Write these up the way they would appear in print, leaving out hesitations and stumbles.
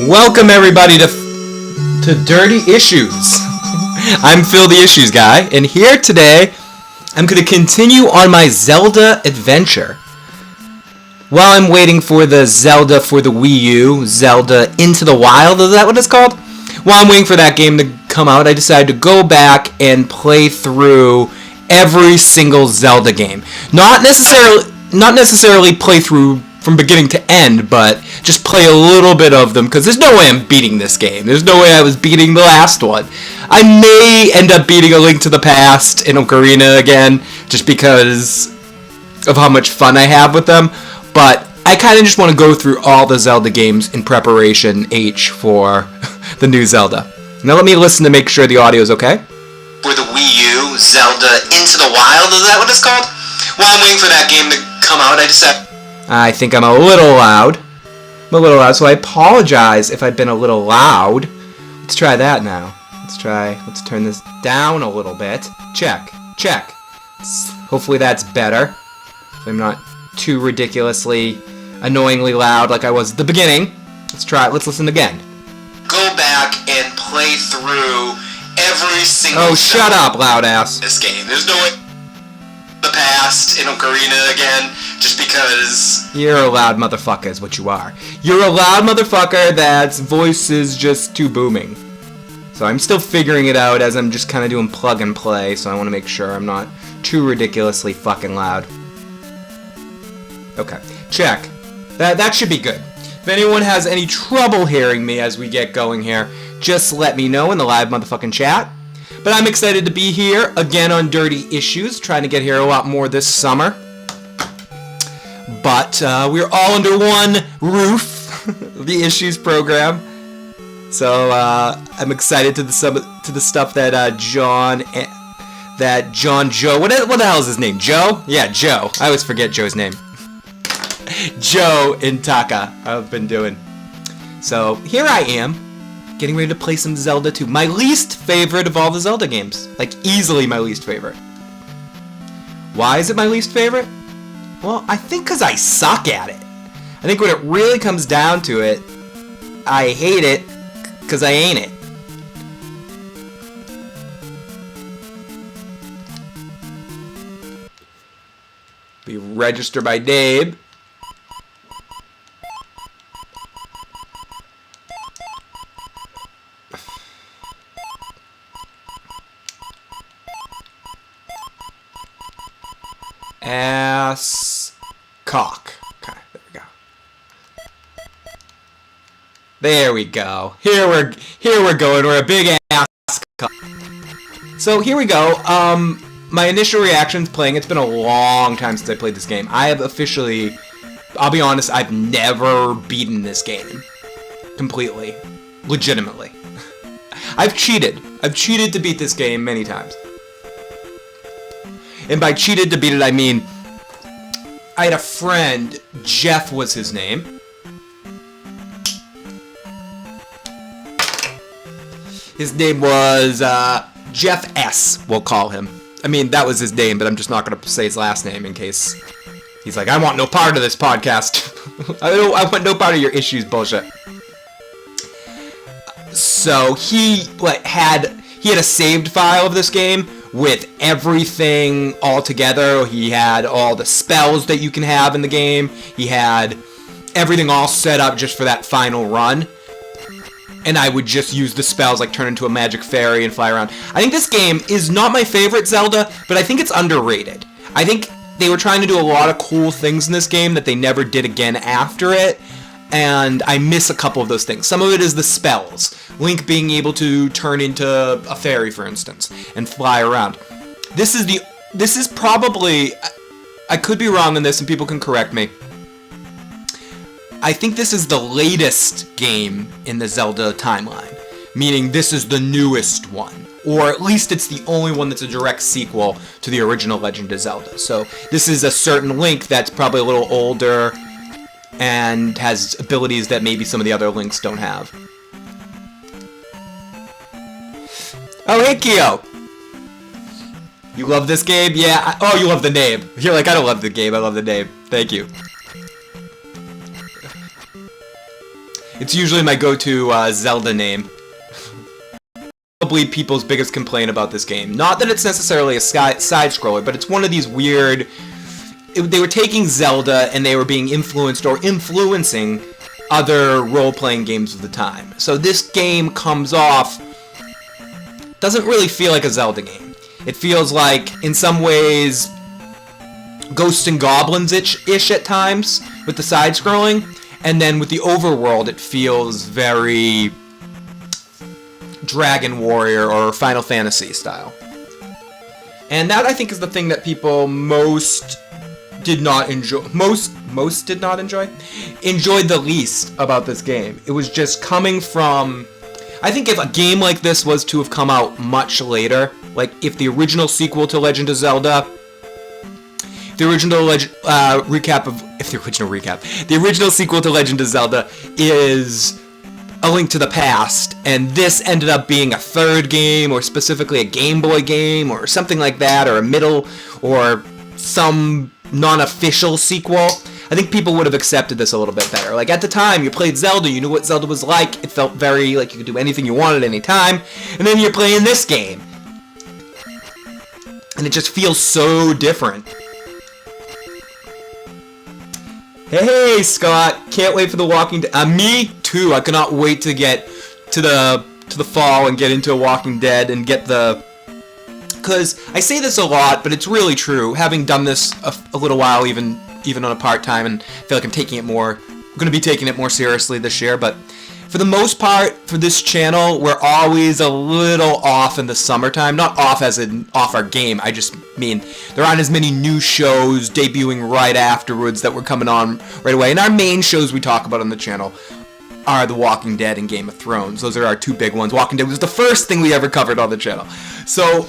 Welcome everybody to Dirty Issues. I'm Phil the Issues Guy, and here today I'm going to continue on my Zelda adventure. While I'm waiting for the Zelda for the Wii U, Zelda Into the Wild, is that what it's called? While I'm waiting for that game to come out, I decided to go back and play through every single Zelda game. Not necessarily play through from beginning to end, but just play a little bit of them, because there's no way I'm beating this game. There's no way I was beating the last one. I may end up beating A Link to the Past and Ocarina again, just because of how much fun I have with them, but I kind of just want to go through all the Zelda games in preparation H for the new Zelda. Now let me listen to make sure the audio is okay. For the Wii U, Zelda Into the Wild, is that what it's called? While I'm waiting for that game to come out, I think I'm a little loud. So I apologize if I've been a little loud. Let's try that now. Let's turn this down a little bit. Check. Hopefully that's better. So I'm not too ridiculously, annoyingly loud like I was at the beginning. Let's listen again. Go back and play through every single... Oh, shut up, loud ass. This game. There's no way... The past in Ocarina again, just because... You're a loud motherfucker is what you are. You're a loud motherfucker that's voice is just too booming. So I'm still figuring it out as I'm just kind of doing plug and play, so I want to make sure I'm not too ridiculously fucking loud. Okay, check. That should be good. If anyone has any trouble hearing me as we get going here, just let me know in the live motherfucking chat. But I'm excited to be here again on Dirty Issues, trying to get here a lot more this summer. But we're all under one roof, the Issues program. So I'm excited to the stuff that John Joe. What the hell is his name? Joe? Yeah, Joe. I always forget Joe's name. Joe and Taka I've been doing. So here I am, getting ready to play some Zelda 2. My least favorite of all the Zelda games. Like, easily my least favorite. Why is it my least favorite? Well, I think because I suck at it. I think when it really comes down to it, I hate it because I ain't it. Be registered by name. Ass cock. Okay, there we go. Here we're going. We're a big ass cock. So here we go. My initial reactions playing. It's been a long time since I played this game. I have officially, I'll be honest, I've never beaten this game completely, legitimately. I've cheated to beat this game many times. And by cheated to beat it, I mean, I had a friend, Jeff was his name. His name was Jeff S., we'll call him. I mean, that was his name, but I'm just not going to say his last name in case he's like, I want no part of this podcast. I want no part of your Issues bullshit. So he had a saved file of this game with everything all together. He had all the spells that you can have in the game. He had everything all set up just for that final run. And I would just use the spells, like turn into a magic fairy and fly around. I think this game is not my favorite Zelda, but I think it's underrated. I think they were trying to do a lot of cool things in this game that they never did again after it. And I miss a couple of those things. Some of it is the spells. Link being able to turn into a fairy, for instance, and fly around. This is probably, I could be wrong on this and people can correct me. I think this is the latest game in the Zelda timeline, meaning this is the newest one. Or at least it's the only one that's a direct sequel to the original Legend of Zelda. So this is a certain Link that's probably a little older and has abilities that maybe some of the other Links don't have. Oh, hey, Kyo! You love this game? Yeah. Oh, you love the name. You're like, I don't love the game, I love the name. Thank you. It's usually my go-to Zelda name. Probably people's biggest complaint about this game. Not that it's necessarily a side-scroller, but it's one of these weird... They were taking Zelda and they were being influenced or influencing other role-playing games of the time. So this game comes off... doesn't really feel like a Zelda game. It feels like, in some ways, Ghosts and Goblins-ish at times, with the side-scrolling. And then with the overworld, it feels very... Dragon Warrior or Final Fantasy style. And that, I think, is the thing that people most did not enjoy. Most did not enjoy? Enjoyed the least about this game. It was just coming from... I think if a game like this was to have come out much later, like if the original sequel to Legend of Zelda... The original sequel to Legend of Zelda is A Link to the Past, and this ended up being a third game, or specifically a Game Boy game, or something like that, or a middle, or some non-official sequel, I think people would have accepted this a little bit better. Like, at the time, you played Zelda, you knew what Zelda was like, it felt very like you could do anything you wanted at any time, and then you're playing this game. And it just feels so different. Hey, Scott! Can't wait for The Walking Dead. Me too. I cannot wait to get to the fall and get into Walking Dead and get the... Because I say this a lot, but it's really true. Having done this a little while, even on a part-time, and I feel like I'm going to be taking it more seriously this year, but for the most part, for this channel, we're always a little off in the summertime. Not off as in off our game, I just mean there aren't as many new shows debuting right afterwards that were coming on right away. And our main shows we talk about on the channel are The Walking Dead and Game of Thrones. Those are our two big ones. Walking Dead was the first thing we ever covered on the channel. So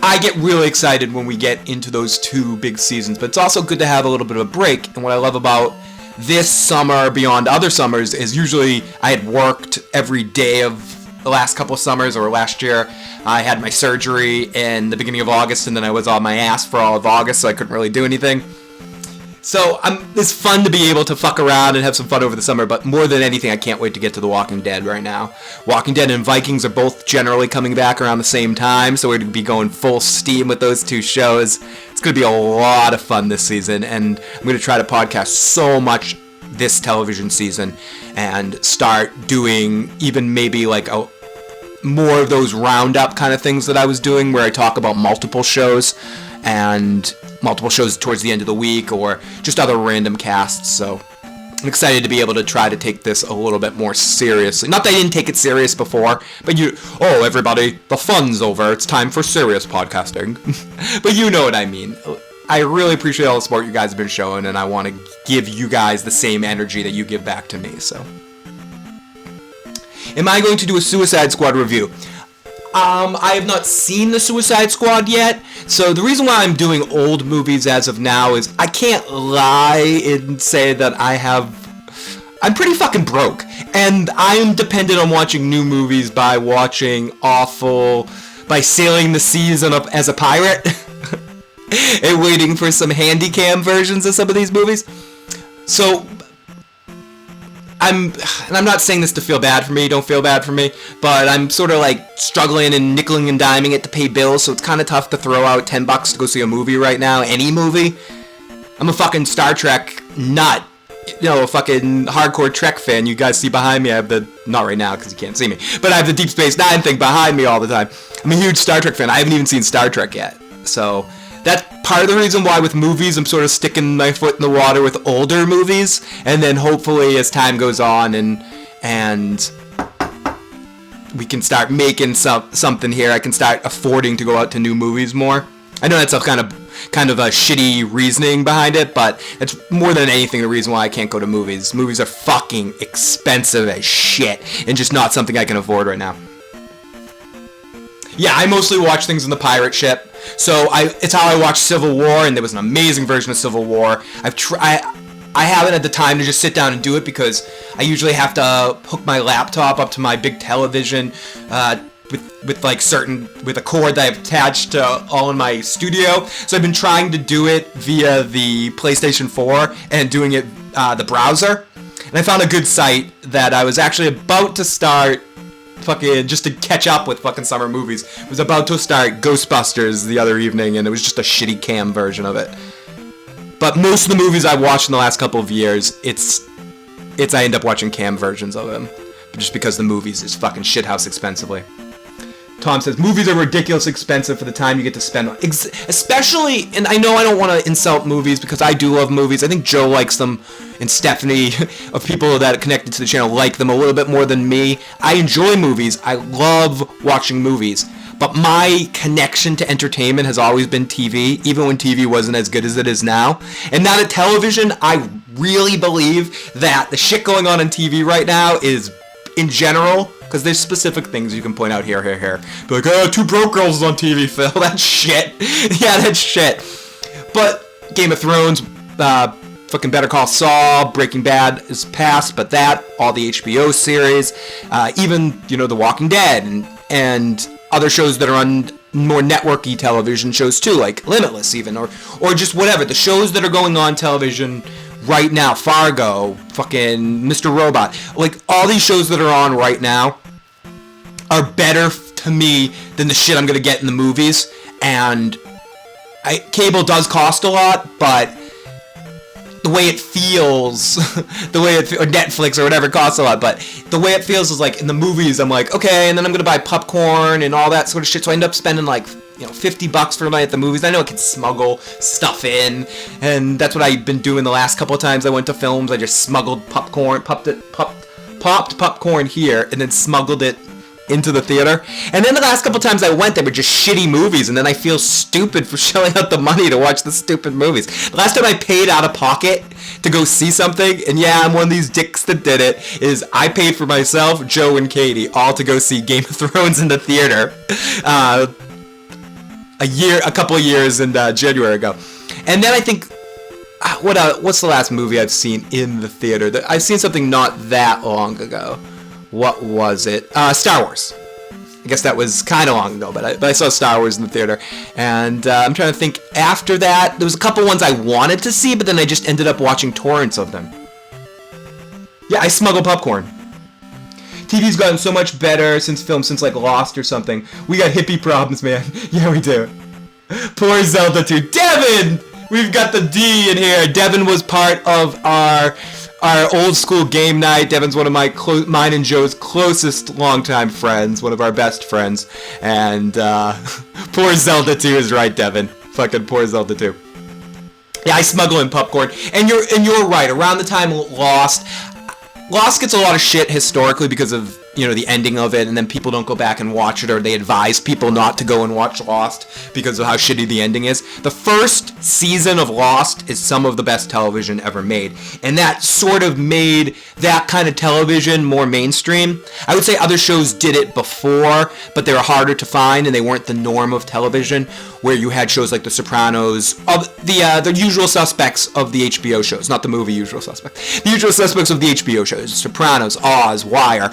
I get really excited when we get into those two big seasons, but it's also good to have a little bit of a break. And what I love about this summer, beyond other summers, is usually I had worked every day of the last couple of summers, or last year. I had my surgery in the beginning of August, and then I was on my ass for all of August, so I couldn't really do anything. So it's fun to be able to fuck around and have some fun over the summer, but more than anything, I can't wait to get to The Walking Dead right now. Walking Dead and Vikings are both generally coming back around the same time, so we're going to be going full steam with those two shows. It's going to be a lot of fun this season, and I'm going to try to podcast so much this television season and start doing even maybe like more of those roundup kind of things that I was doing, where I talk about multiple shows towards the end of the week, or just other random casts. So I'm excited to be able to try to take this a little bit more seriously. Not that I didn't take it serious before, but everybody, the fun's over, it's time for serious podcasting. But you know what I mean. I really appreciate all the support you guys have been showing, and I want to give you guys the same energy that you give back to me. So, am I going to do a Suicide Squad review? I have not seen the Suicide Squad yet, so the reason why I'm doing old movies as of now is I can't lie and say that I'm pretty fucking broke, and I am dependent on watching new movies by sailing the seas as a pirate, and waiting for some handy-cam versions of some of these movies. So, I'm not saying this to feel bad for me, don't feel bad for me, but I'm sort of like struggling and nickeling and diming it to pay bills, so it's kind of tough to throw out $10 to go see a movie right now, any movie. I'm a fucking Star Trek nut, a fucking hardcore Trek fan. You guys see behind me, I have not right now because you can't see me, but I have the Deep Space Nine thing behind me all the time. I'm a huge Star Trek fan. I haven't even seen Star Trek yet, so that's part of the reason why with movies I'm sort of sticking my foot in the water with older movies, and then hopefully as time goes on and we can start making something here, I can start affording to go out to new movies more. I know that's a kind of a shitty reasoning behind it, but it's more than anything the reason why I can't go to movies. Movies are fucking expensive as shit, and just not something I can afford right now. Yeah, I mostly watch things on the pirate ship. So it's how I watched Civil War, and there was an amazing version of Civil War. I haven't had the time to just sit down and do it because I usually have to hook my laptop up to my big television with a cord that I've attached to all in my studio. So I've been trying to do it via the PlayStation 4 and doing it the browser. And I found a good site that I was actually about to start fucking just to catch up with fucking summer movies. I was about to start Ghostbusters the other evening, and it was just a shitty cam version of it. But most of the movies I've watched in the last couple of years, I end up watching cam versions of them, just because the movies is fucking shithouse expensively. Tom says, movies are ridiculously expensive for the time you get to spend on. Especially, and I know I don't want to insult movies because I do love movies. I think Joe likes them, and Stephanie, of people that are connected to the channel, like them a little bit more than me. I enjoy movies. I love watching movies. But my connection to entertainment has always been TV, even when TV wasn't as good as it is now. And now that television, I really believe that the shit going on TV right now is, in general, because there's specific things you can point out here. Be like, oh, Two Broke Girls is on TV, Phil. That's shit. Yeah, that's shit. But Game of Thrones, fucking Better Call Saul, Breaking Bad is past, but that, all the HBO series, even, The Walking Dead, and other shows that are on more networky television shows too, like Limitless even, or just whatever. The shows that are going on television right now, Fargo, fucking Mr. Robot, like all these shows that are on right now are better to me than the shit I'm gonna get in the movies. And cable does cost a lot, but the way it feels, or Netflix or whatever costs a lot, but the way it feels is like in the movies, I'm like, okay, and then I'm gonna buy popcorn and all that sort of shit, so I end up spending like, $50 for a night at the movies. I know I can smuggle stuff in, and that's what I've been doing the last couple of times I went to films. I just smuggled popcorn, popped popcorn here, and then smuggled it into the theater. And then the last couple times I went, they were just shitty movies, and then I feel stupid for shelling out the money to watch the stupid movies. The last time I paid out of pocket to go see something, and yeah, I'm one of these dicks that did it, is I paid for myself, Joe, and Katie all to go see Game of Thrones in the theater a couple of years in January ago. And then I think, what's the last movie I've seen in the theater? I've seen something not that long ago. What was it? Star Wars. I guess that was kind of long ago, but I saw Star Wars in the theater. And I'm trying to think, after that, there was a couple ones I wanted to see, but then I just ended up watching torrents of them. Yeah, I smuggle popcorn. TV's gotten so much better since like Lost or something. We got hippie problems, man. Yeah, we do. Poor Zelda 2. Devin! We've got the D in here. Devin was part of our old school game night. Devin's one of mine and Joe's closest longtime friends, one of our best friends. And poor Zelda 2 is right, Devin. Fucking poor Zelda 2. Yeah, I smuggle in popcorn. And you're right. Around the time Lost gets a lot of shit historically because of, the ending of it, and then people don't go back and watch it, or they advise people not to go and watch Lost because of how shitty the ending is. The first season of Lost is some of the best television ever made, and that sort of made that kind of television more mainstream. I would say other shows did it before, but they were harder to find, and they weren't the norm of television, where you had shows like The Sopranos, the usual suspects of the HBO shows, not the movie Usual Suspects. The usual suspects of the HBO shows, Sopranos, Oz, Wire,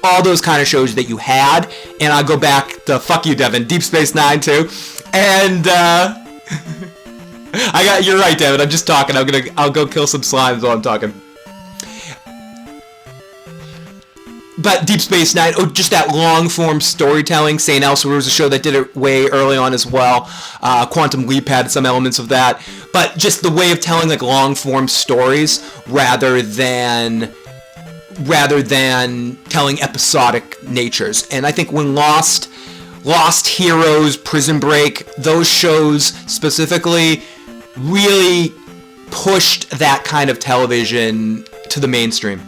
all those kind of shows that you had. And I'll go back to, fuck you, Devin, Deep Space Nine too. And you're right, Devin, I'm just talking. I'll go kill some slimes while I'm talking. But Deep Space Nine, just that long-form storytelling. St. Elsewhere was a show that did it way early on as well. Quantum Leap had some elements of that. But just the way of telling like long-form stories rather than telling episodic natures. And I think when Lost, Heroes, Prison Break, those shows specifically really pushed that kind of television to the mainstream.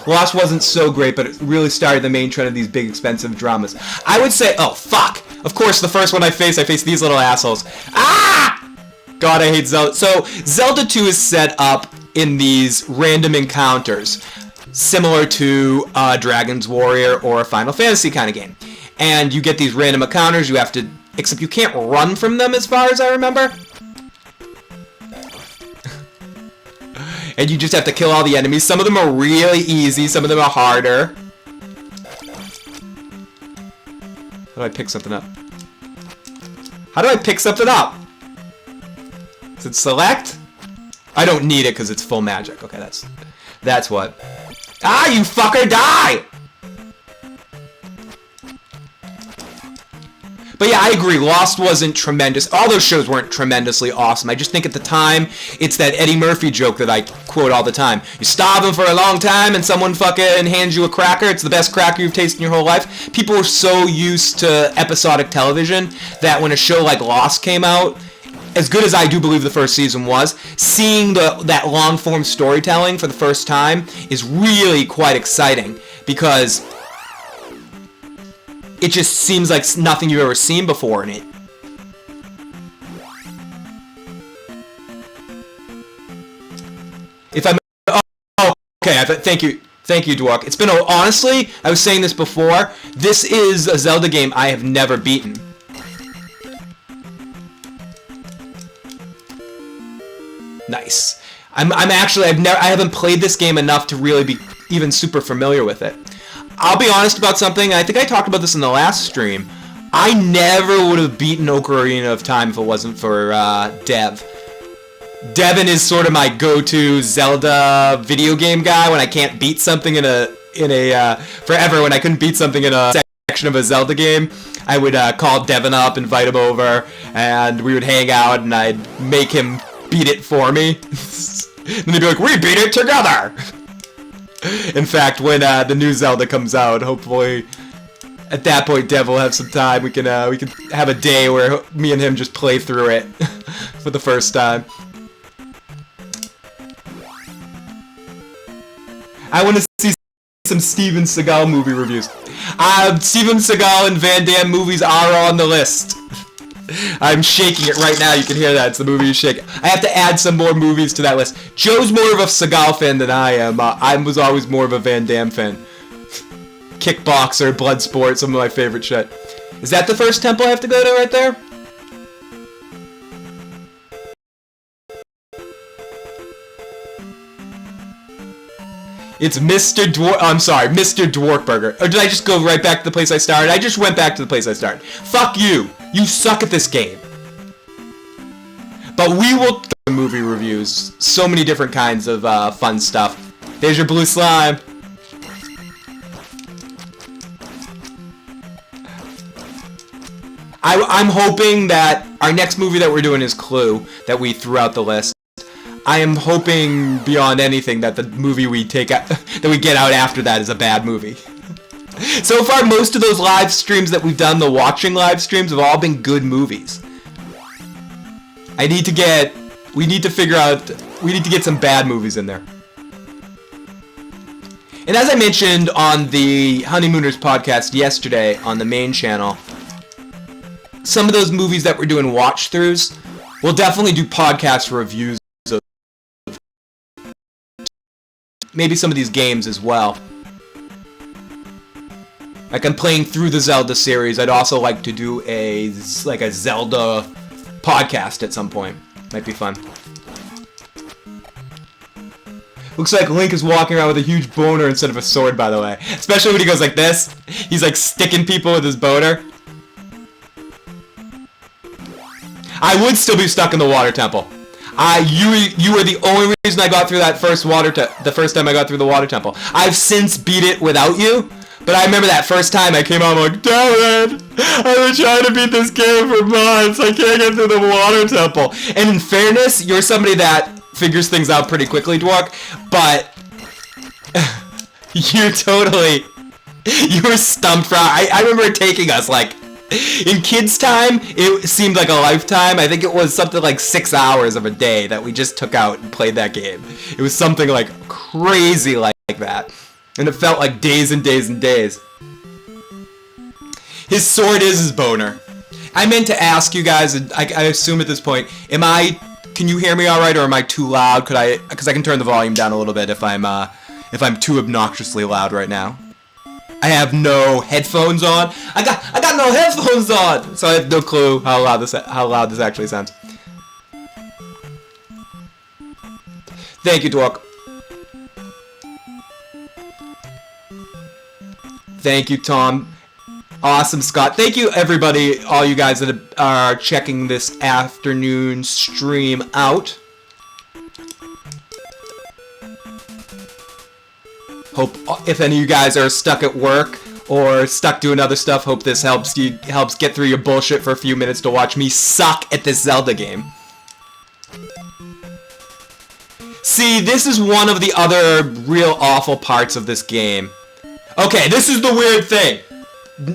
Lost wasn't so great, but it really started the main trend of these big, expensive dramas. I would say, oh, fuck! Of course, the first one I face these little assholes. Ah! God, I hate Zelda. So, Zelda 2 is set up in these random encounters, similar to Dragon's Warrior or a Final Fantasy kind of game. And you get these random encounters, except you can't run from them as far as I remember. And you just have to kill all the enemies. Some of them are really easy, some of them are harder. How do I pick something up? Is it select? I don't need it because it's full magic. Okay, that's what. Ah, you fucker, die! But yeah, I agree. Lost wasn't tremendous. All those shows weren't tremendously awesome. I just think at the time, it's that Eddie Murphy joke that I quote all the time. You starve them for a long time and someone fucking hands you a cracker. It's the best cracker you've tasted in your whole life. People were so used to episodic television that when a show like Lost came out, as good as I do believe the first season was, seeing that long-form storytelling for the first time is really quite exciting because it just seems like nothing you've ever seen before in it. If I'm... Oh, okay, thank you. Thank you, Dwark. It's been... Honestly, I was saying this before. This is a Zelda game I have never beaten. Nice. I haven't played this game enough to really be even super familiar with it. I'll be honest about something. I think I talked about this in the last stream. I never would have beaten Ocarina of Time if it wasn't for Dev. Devin is sort of my go-to Zelda video game guy when I can't beat something forever when I couldn't beat something in a section of a Zelda game. I would call Devin up, invite him over, and we would hang out, and I'd make him beat it for me. And they'd be like, "We beat it together." In fact, when the new Zelda comes out, hopefully at that point Dev will have some time. We can have a day where me and him just play through it for the first time. I want to see some Steven Seagal movie reviews. Steven Seagal and Van Damme movies are on the list. I'm shaking it right now. You can hear that. It's the movie you shake. I have to add some more movies to that list. Joe's more of a Seagal fan than I am. I was always more of a Van Damme fan. Kickboxer, Bloodsport, some of my favorite shit. Is that the first temple I have to go to right there? It's Mr. Mr. Dwarkburger. Or did I just go right back to the place I started? I just went back to the place I started. Fuck you! You suck at this game. But we will do movie reviews. So many different kinds of fun stuff. There's your blue slime. I'm hoping that our next movie that we're doing is Clue, that we threw out the list. I am hoping beyond anything that the movie we take out, that we get out after that is a bad movie. So far, most of those live streams that we've done, the watching live streams, have all been good movies. We need to get some bad movies in there. And as I mentioned on the Honeymooners podcast yesterday on the main channel, some of those movies that we're doing watch-throughs, we'll definitely do podcast reviews. Maybe some of these games as well. Like I'm playing through the Zelda series. I'd also like to do a Zelda podcast at some point. Might be fun. Looks like Link is walking around with a huge boner instead of a sword, by the way. Especially when he goes like this. He's like sticking people with his boner. I would still be stuck in the water temple. You were the only reason I got through that the first time I got through the water temple. I've since beat it without you, but I remember that first time I came out like, damn it! I've been trying to beat this game for months. I can't get through the water temple. And in fairness, you're somebody that figures things out pretty quickly, Dwark, but you were stumped for. I remember it taking us like. In kids' time, it seemed like a lifetime. I think it was something like 6 hours of a day that we just took out and played that game. It was something like crazy like that. And it felt like days and days and days. His sword is his boner. I meant to ask you guys, I assume at this point, can you hear me alright or am I too loud? Because I can turn the volume down a little bit if I'm too obnoxiously loud right now. I have no headphones on. I got no headphones on, so I have no clue how loud this actually sounds. Thank you, Dwark. Thank you, Tom. Awesome, Scott. Thank you, everybody, all you guys that are checking this afternoon stream out. Hope if any of you guys are stuck at work or stuck doing other stuff, hope this helps get through your bullshit for a few minutes to watch me suck at this Zelda game. See, this is one of the other real awful parts of this game. Okay, this is the weird thing.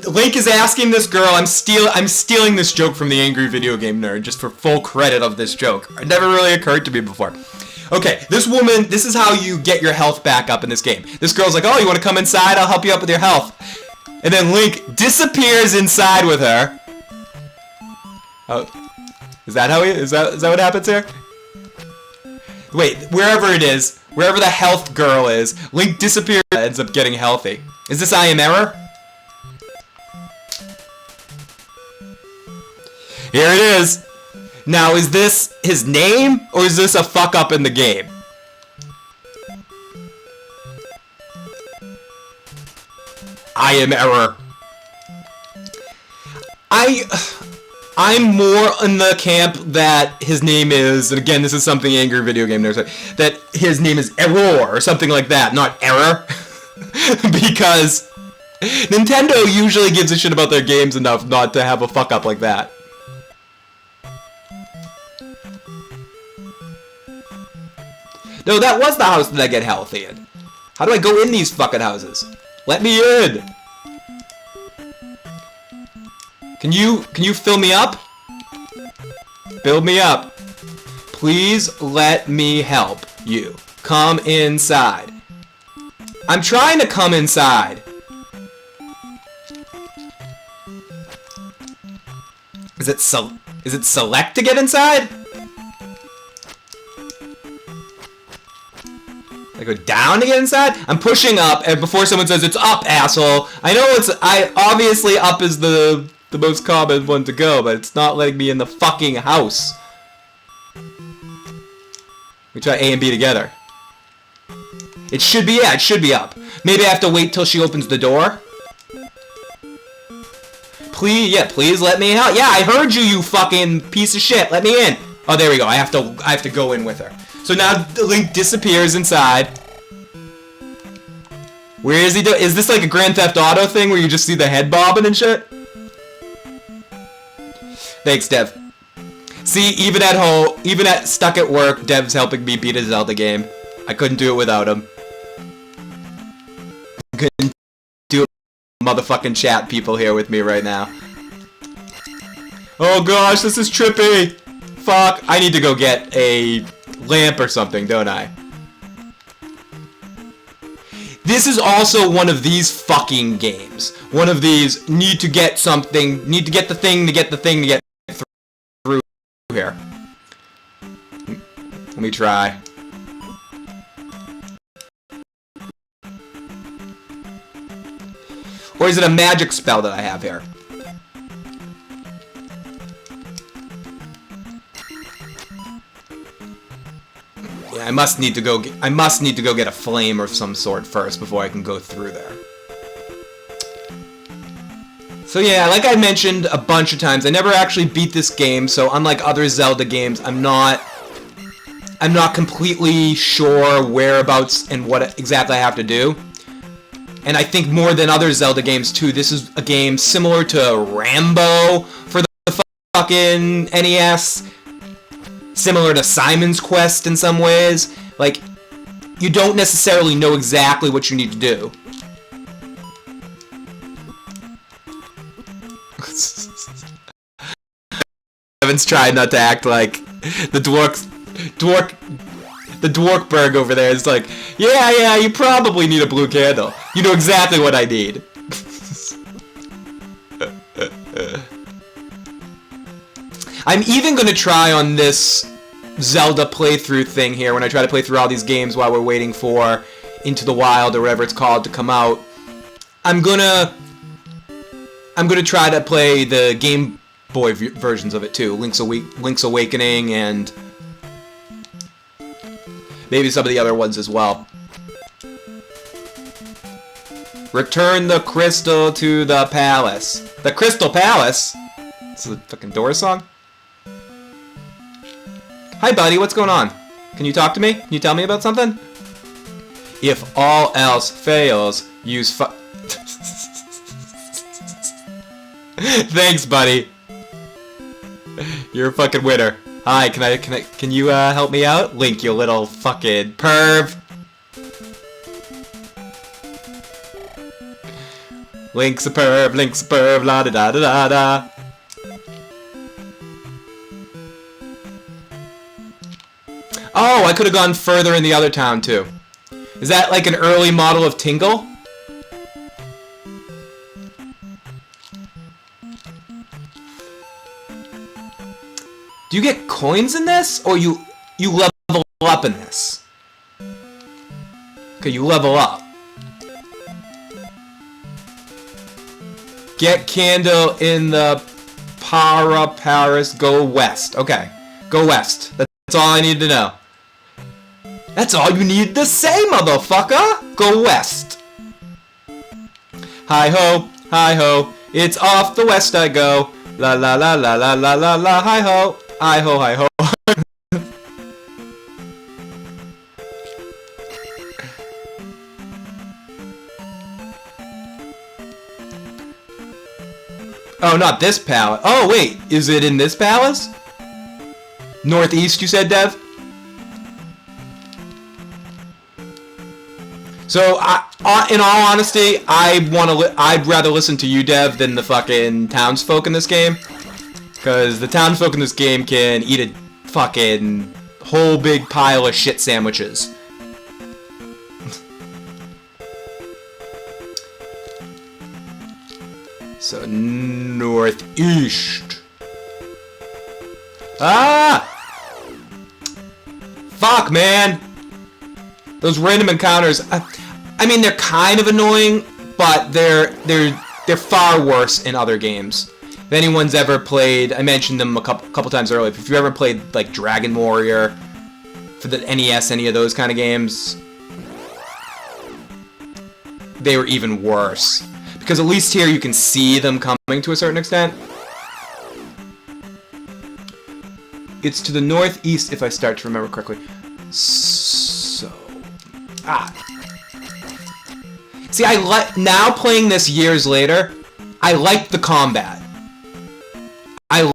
Link is asking this girl, I'm stealing this joke from the Angry Video Game Nerd just for full credit of this joke. It never really occurred to me before. Okay, this woman, this is how you get your health back up in this game. This girl's like, oh, you want to come inside? I'll help you up with your health. And then Link disappears inside with her. Oh, is that how is that what happens here? Wait, wherever it is, wherever the health girl is, Link disappears and ends up getting healthy. Is this I am error? Here it is. Now, is this his name, or is this a fuck up in the game? I am error. I'm more in the camp that his name is, and again, this is something Angry Video Game Nerd said, that his name is Error, or something like that, not Error. Because Nintendo usually gives a shit about their games enough not to have a fuck up like that. No, that was the house that I get healthy in. How do I go in these fucking houses? Let me in! Can you fill me up? Build me up. Please let me help you. Come inside. I'm trying to come inside. Is it select to get inside? I go down to get inside? I'm pushing up, and before someone says it's up, asshole. I know obviously up is the most common one to go, but it's not letting me in the fucking house. We try A and B together. It should be, yeah, it should be up. Maybe I have to wait till she opens the door. Please, yeah, please let me out. Yeah, I heard you, you fucking piece of shit. Let me in. Oh, there we go. I have to go in with her. So now Link disappears inside. Where is he? Is this like a Grand Theft Auto thing where you just see the head bobbing and shit? Thanks, Dev. See, even at home, even stuck at work, Dev's helping me beat a Zelda game. I couldn't do it without him. Couldn't do it with motherfucking chat people here with me right now. Oh gosh, this is trippy. Fuck, I need to go get a lamp or something, don't I? This is also one of these fucking games. One of these need to get something, need to get the thing to get the thing to get through here. Let me try. Or is it a magic spell that I have here? Yeah, I must need to go get a flame of some sort first before I can go through there. So yeah, like I mentioned a bunch of times, I never actually beat this game, so unlike other Zelda games, I'm not completely sure whereabouts and what exactly I have to do. And I think more than other Zelda games too, this is a game similar to Rambo for the fucking NES. Similar to Simon's Quest in some ways. Like, you don't necessarily know exactly what you need to do. Evan's trying not to act like the Dwarkberg over there is like, yeah, you probably need a blue candle. You know exactly what I need. I'm even gonna try on this Zelda playthrough thing here when I try to play through all these games while we're waiting for Into the Wild or whatever it's called to come out. I'm gonna try to play the Game Boy versions of it too, Link's Awakening and maybe some of the other ones as well. Return the crystal to the palace. The Crystal Palace? It's a fucking Doors song? Hi, buddy. What's going on? Can you talk to me? Can you tell me about something? If all else fails, use Thanks, buddy. You're a fucking winner. Hi, can you help me out? Link, you little fucking perv. Link's a perv, la da da da da da. Oh, I could have gone further in the other town too. Is that like an early model of Tingle? Do you get coins in this, or you level up in this? Okay, you level up. Get candle in the Paris. Go west. Okay, go west. That's all I need to know. That's all you need to say, motherfucker. Go west. Hi ho, it's off the west I go. La la la la la la la la. Hi ho, hi ho, hi ho. Oh, not this palace. Oh, wait. Is it in this palace? Northeast, you said, Dev? So, in all honesty, I'd rather listen to you, Dev, than the fucking townsfolk in this game. Because the townsfolk in this game can eat a fucking whole big pile of shit sandwiches. So, northeast. Ah! Fuck, man! Those random encounters, I mean, they're kind of annoying, but they're far worse in other games. If anyone's ever played, I mentioned them a couple times earlier, if you ever played, like, Dragon Warrior, for the NES, any of those kind of games, they were even worse. Because at least here you can see them coming to a certain extent. It's to the northeast if I start to remember correctly. So... See, now playing this years later, I like the combat. I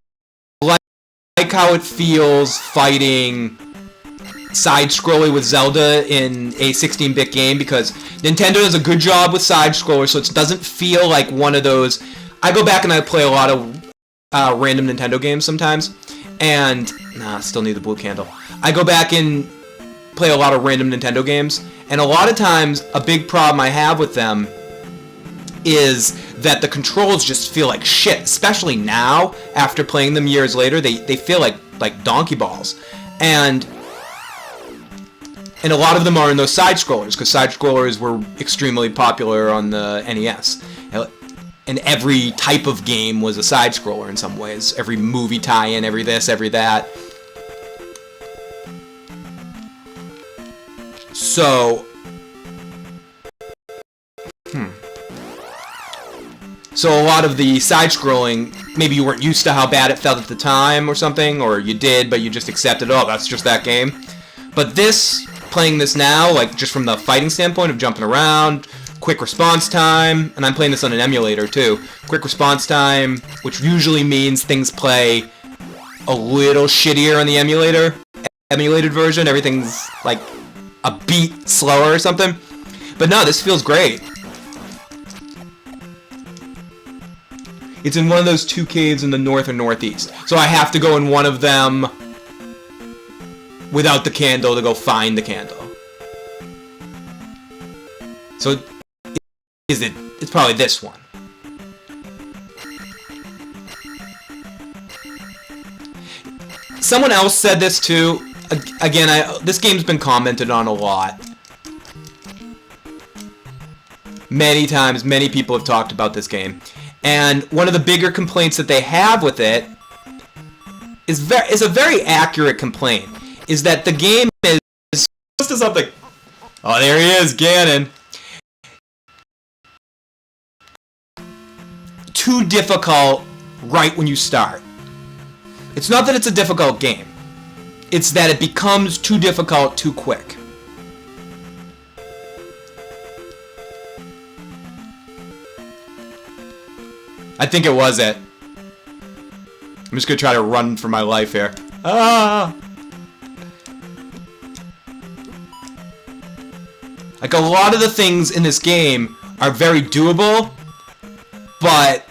like how it feels fighting side-scrolling with Zelda in a 16-bit game, because Nintendo does a good job with side-scrollers, so it doesn't feel like one of those... I go back and I play a lot of random Nintendo games sometimes, and... still need the blue candle. I go back and play a lot of random Nintendo games, and a lot of times, a big problem I have with them is that the controls just feel like shit, especially now, after playing them years later, they feel like donkey balls. And a lot of them are in those side-scrollers, because side-scrollers were extremely popular on the NES. And every type of game was a side-scroller in some ways. Every movie tie-in, every this, every that. So... So a lot of the side-scrolling, maybe you weren't used to how bad it felt at the time or something, or you did, but you just accepted, oh, that's just that game. But this... playing this now, like just from the fighting standpoint of jumping around, quick response time, and I'm playing this on an emulator too. Quick response time, which usually means things play a little shittier on the emulated version. Everything's like a beat slower or something. But no, this feels great. It's in one of those two caves in the north or northeast. So I have to go in one of them without the candle to go find the candle. So, it's probably this one. Someone else said this too. Again, this game's been commented on a lot. Many times, many people have talked about this game. And one of the bigger complaints that they have with it is a very accurate complaint. Is that the game is close to something. Oh, there he is, Ganon. Too difficult right when you start. It's not that it's a difficult game. It's that it becomes too difficult too quick. I think it was it. I'm just gonna try to run for my life here. Ah! Like, a lot of the things in this game are very doable, but...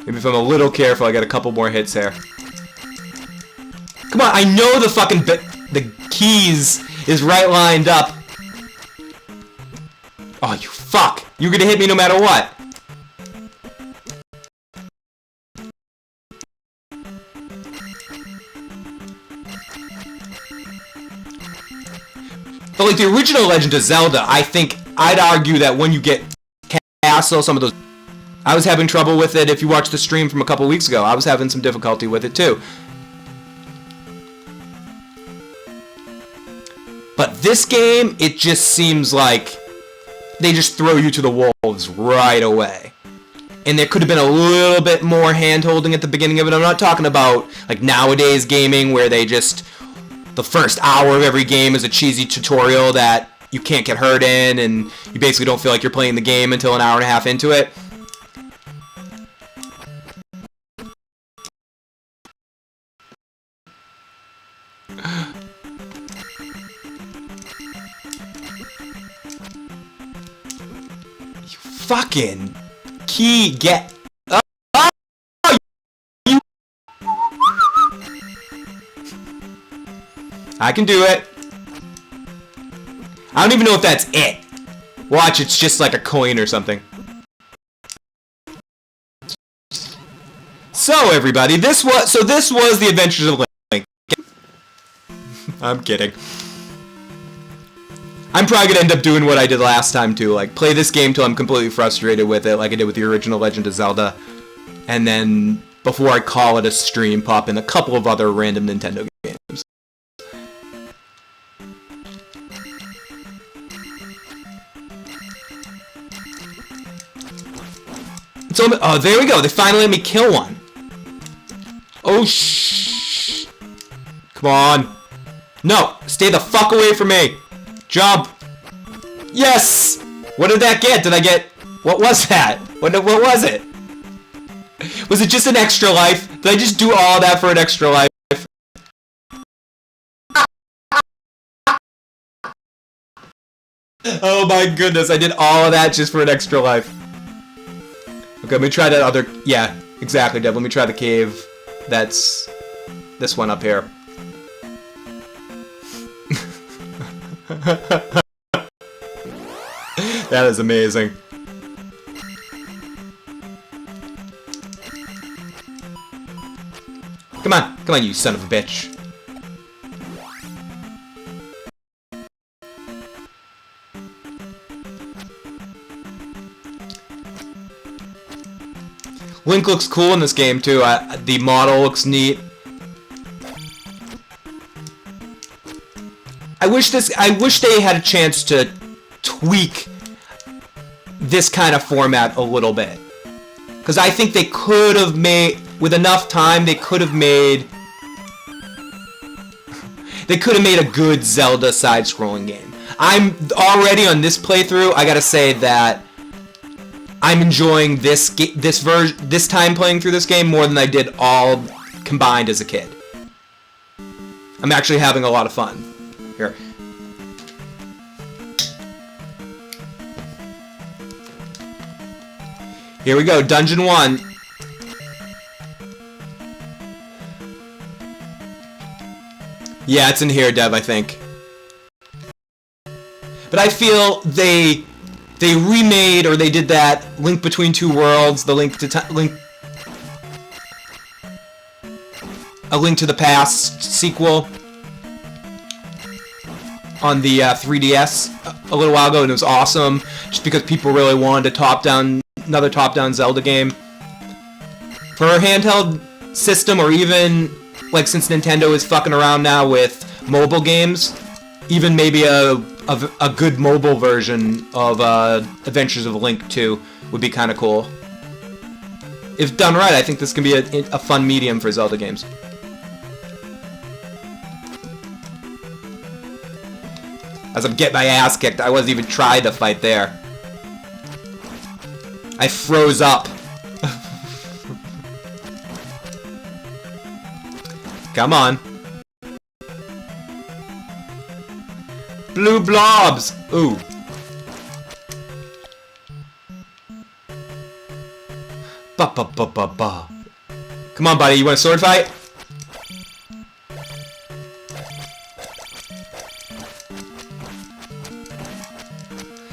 maybe if I'm a little careful, I got a couple more hits here. Come on, I know the fucking the keys is right lined up. Oh, you fuck! You're gonna hit me no matter what. But like the original Legend of Zelda, I think I'd argue that when you get Castle, some of those... I was having trouble with it. If you watched the stream from a couple weeks ago, I was having some difficulty with it too. But this game, it just seems like they just throw you to the wolves right away. And there could have been a little bit more hand-holding at the beginning of it. I'm not talking about like nowadays gaming where they just... the first hour of every game is a cheesy tutorial that you can't get hurt in, and you basically don't feel like you're playing the game until an hour and a half into it. You fucking key get... oh, you... I can do it. I don't even know if that's it. Watch, it's just like a coin or something. So everybody, this was the Adventures of Link. I'm kidding. I'm probably gonna end up doing what I did last time too, like play this game till I'm completely frustrated with it, like I did with the original Legend of Zelda, and then before I call it a stream, pop in a couple of other random Nintendo games. So, oh, there we go. They finally let me kill one. Oh, shh. Come on. No, stay the fuck away from me. Jump. Yes. What did that get? Did I get... what was that? What was it? Was it just an extra life? Did I just do all that for an extra life? Oh my goodness, I did all of that just for an extra life. Okay, let me try that other... yeah, exactly, Deb. Let me try the cave. That's... this one up here. That is amazing. Come on. Come on, you son of a bitch. Link looks cool in this game too. The model looks neat. I wish they had a chance to tweak this kind of format a little bit, because I think they could have made, with enough time, they could have made a good Zelda side-scrolling game. I'm already on this playthrough. I gotta say that I'm enjoying this time playing through this game more than I did all combined as a kid. I'm actually having a lot of fun here. Here we go, Dungeon 1. Yeah, it's in here, Deb, I think. But I feel they remade, or they did that Link Between Two Worlds, the A Link to the Past sequel on the 3DS a little while ago, and it was awesome, just because people really wanted another top-down Zelda game. For a handheld system, or even, like, since Nintendo is fucking around now with mobile games, even maybe a good mobile version of Adventures of Link 2 would be kind of cool. If done right, I think this can be a fun medium for Zelda games. As I'm getting my ass kicked, I wasn't even trying to fight there. I froze up. Come on. Blue blobs! Ooh. Ba ba ba ba ba. Come on, buddy, you want a sword fight?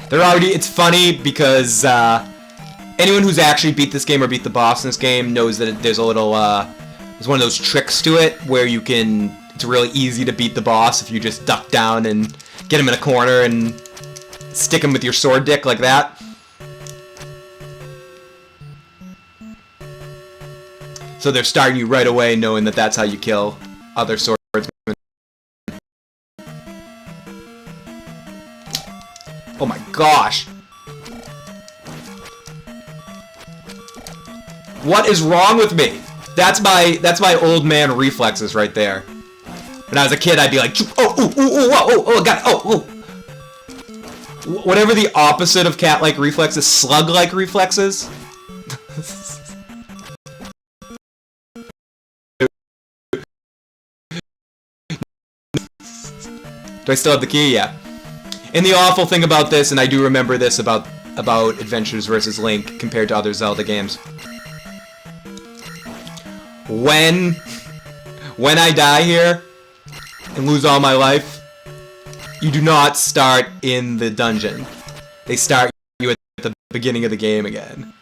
They're already, it's funny because anyone who's actually beat this game or beat the boss in this game knows that there's a little, there's one of those tricks to it where you can, it's really easy to beat the boss if you just duck down and get him in a corner and stick him with your sword dick like that. So they're starting you right away knowing that that's how you kill other swordsmen. Oh my gosh! What is wrong with me? That's my old man reflexes right there. When I was a kid, I'd be like, oh, ooh, ooh, ooh, oh, oh, God, oh, ooh. Whatever the opposite of cat-like reflexes, slug-like reflexes. Do I still have the key? Yeah. And the awful thing about this, and I do remember this about Adventures vs. Link compared to other Zelda games. When I die here and lose all my life, you do not start in the dungeon. They start you at the beginning of the game again.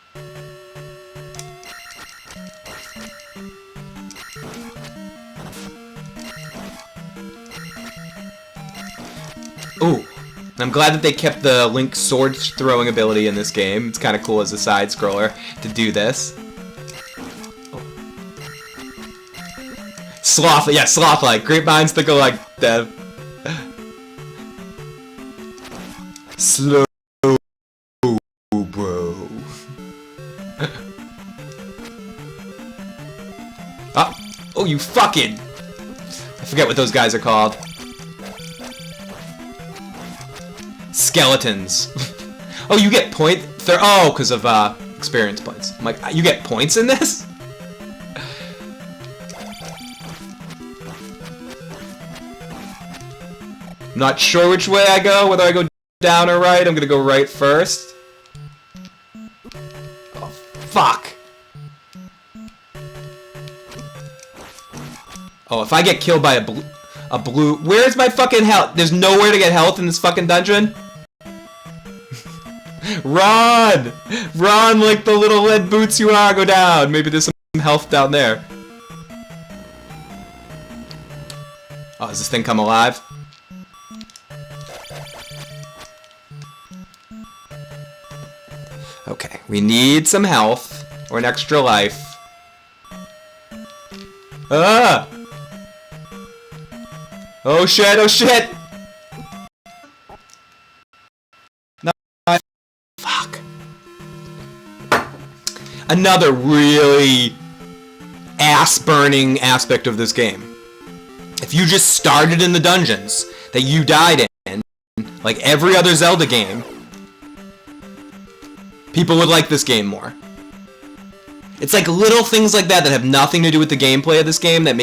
Ooh. I'm glad that they kept the Link sword throwing ability in this game. It's kind of cool as a side scroller to do this. Oh. Sloth, yeah, sloth-like. Great minds think alike, Dev. Slow, bro. Oh, you fucking... I forget what those guys are called. Skeletons. Oh, you get oh, because of experience points. I'm like, you get points in this? Not sure which way I go, whether I go down or right. I'm gonna go right first. Oh, fuck. Oh, if I get killed by a blue... Where's my fucking health? There's nowhere to get health in this fucking dungeon? Run! Run like the little lead boots you are, go down! Maybe there's some health down there. Oh, does this thing come alive? Okay, we need some health, or an extra life. Ah! Oh shit, oh shit! No, fuck. Another really ass-burning aspect of this game. If you just started in the dungeons that you died in, like every other Zelda game, people would like this game more. It's like little things like that that have nothing to do with the gameplay of this game that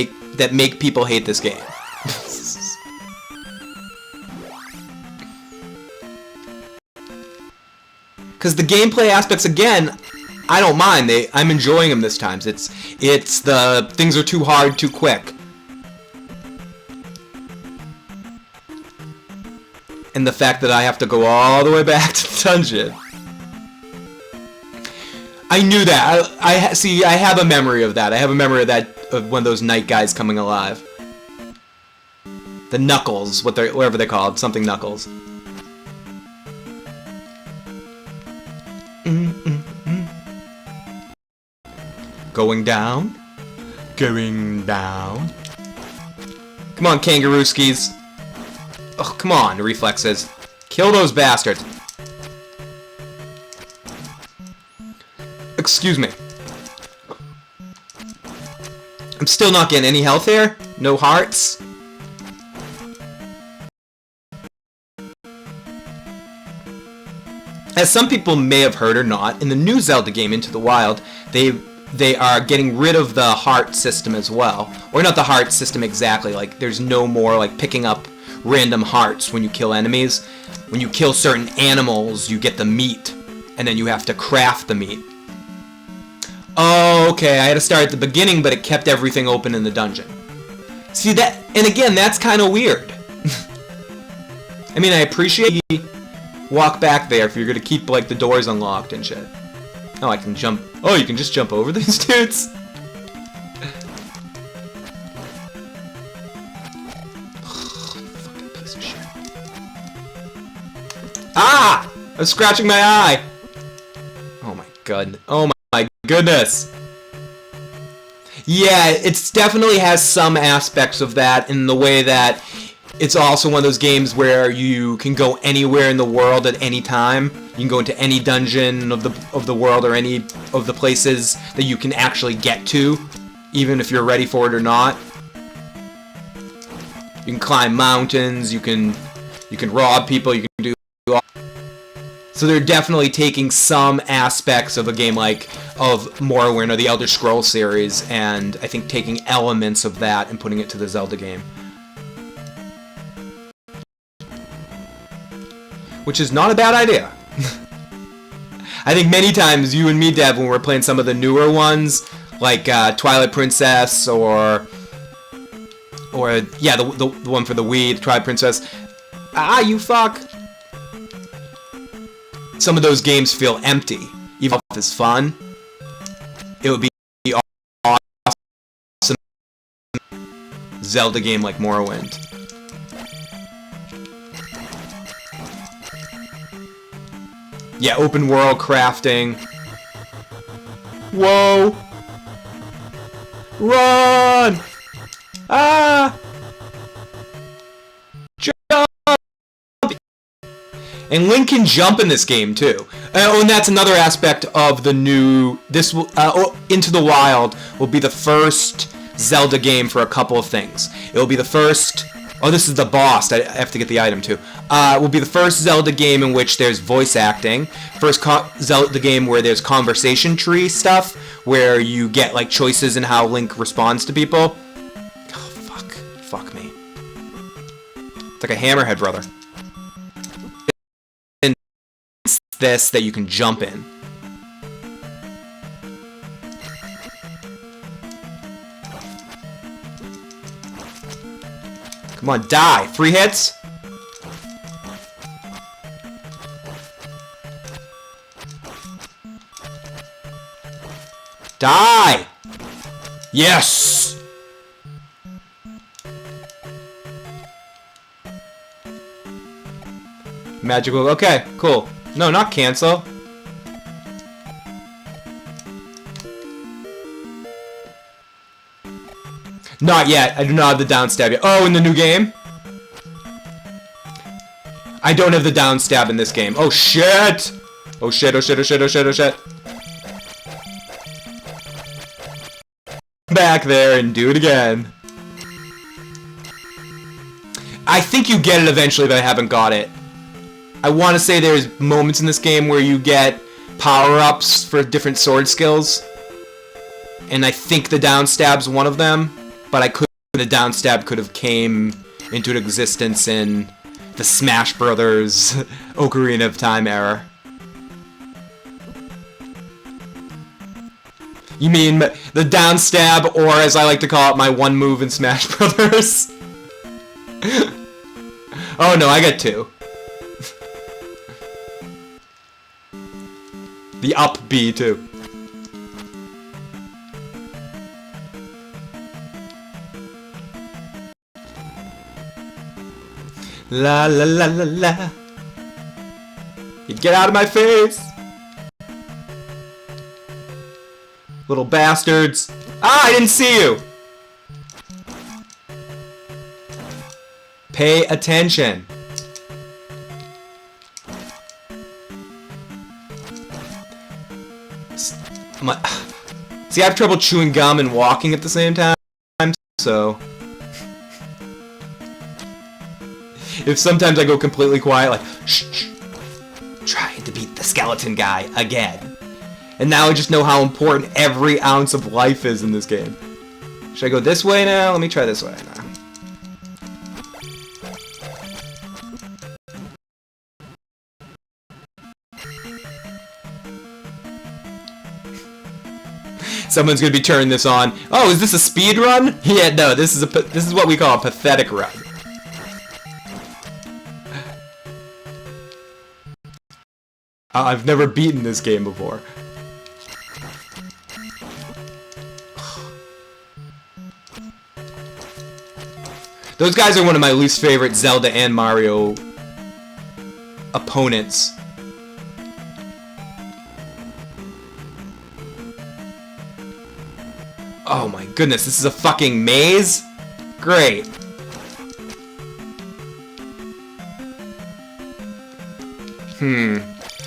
make people hate this game. Because the gameplay aspects, again, I don't mind. I'm enjoying them this time. It's the things are too hard, too quick. And the fact that I have to go all the way back to the dungeon. I knew that. I have a memory of that. I have a memory of that, of one of those night guys coming alive. The Knuckles, whatever they're called, something Knuckles. Going down. Going down. Come on, kangarooskis. Oh, come on, reflexes. Kill those bastards. Excuse me. I'm still not getting any health here. No hearts. as some people may have heard or not, in the new Zelda game, Into the Wild, they are getting rid of the heart system as well. Or not the heart system exactly, like there's no more like picking up random hearts when you kill enemies. When you kill certain animals, you get the meat, and then you have to craft the meat. Oh, okay, I had to start at the beginning, but it kept everything open in the dungeon. See that, and again, that's kind of weird. I mean, I appreciate you walk back there if you're gonna keep like the doors unlocked and shit. Oh, I can jump. Oh, you can just jump over these dudes. Fucking piece of shit. Ah! I'm scratching my eye. Oh my god. Oh my goodness. Yeah, it definitely has some aspects of that in the way that it's also one of those games where you can go anywhere in the world at any time. You can go into any dungeon of the world or any of the places that you can actually get to, even if you're ready for it or not. You can climb mountains, you can rob people, you can do all. So they're definitely taking some aspects of a game like of Morrowind or the Elder Scrolls series, and I think taking elements of that and putting it to the Zelda game. Which is not a bad idea. I think many times you and me, Dev, when we're playing some of the newer ones, like Twilight Princess or yeah, the one for the Wii, the Twilight Princess. Ah, you fuck. Some of those games feel empty. Even if it's fun, it would be awesome Zelda game like Morrowind. Yeah, open world crafting. Whoa! Run! Ah! Jump! And Link can jump in this game too. Oh, and that's another aspect of the new. This will Into the Wild will be the first Zelda game for a couple of things. It will be the first. Oh, this is the boss. I have to get the item too. Will be the first Zelda game in which there's voice acting. First Zelda game where there's conversation tree stuff, where you get like choices in how Link responds to people. Oh, fuck me. It's like a Hammerhead brother. And it's this that you can jump in. Come on, die. 3 hits. Die! Yes! Magical. Okay, cool. No, not cancel. Not yet. I do not have the down stab yet. Oh, in the new game? I don't have the down stab in this game. Oh, shit! Oh, shit, oh, shit, oh, shit, oh, shit, oh, shit. Back there and do it again. I think you get it eventually, but I haven't got it. I want to say there's moments in this game where you get power-ups for different sword skills. And I think the down stab's one of them. But the down stab could have came into existence in the Smash Brothers Ocarina of Time era. You mean the down stab, or as I like to call it, my one move in Smash Brothers? Oh no, I got 2. The up B too. La la la la la. You get out of my face! Little bastards. Ah, I didn't see you! Pay attention. See, I have trouble chewing gum and walking at the same time, so... If sometimes I go completely quiet, like, shh, shh. Trying to beat the skeleton guy again. And now I just know how important every ounce of life is in this game. Should I go this way now? Let me try this way now. Someone's gonna be turning this on. Oh, is this a speed run? Yeah, no, this is what we call a pathetic run. I've never beaten this game before. Those guys are one of my least favorite Zelda and Mario opponents. Oh my goodness, this is a fucking maze? Great.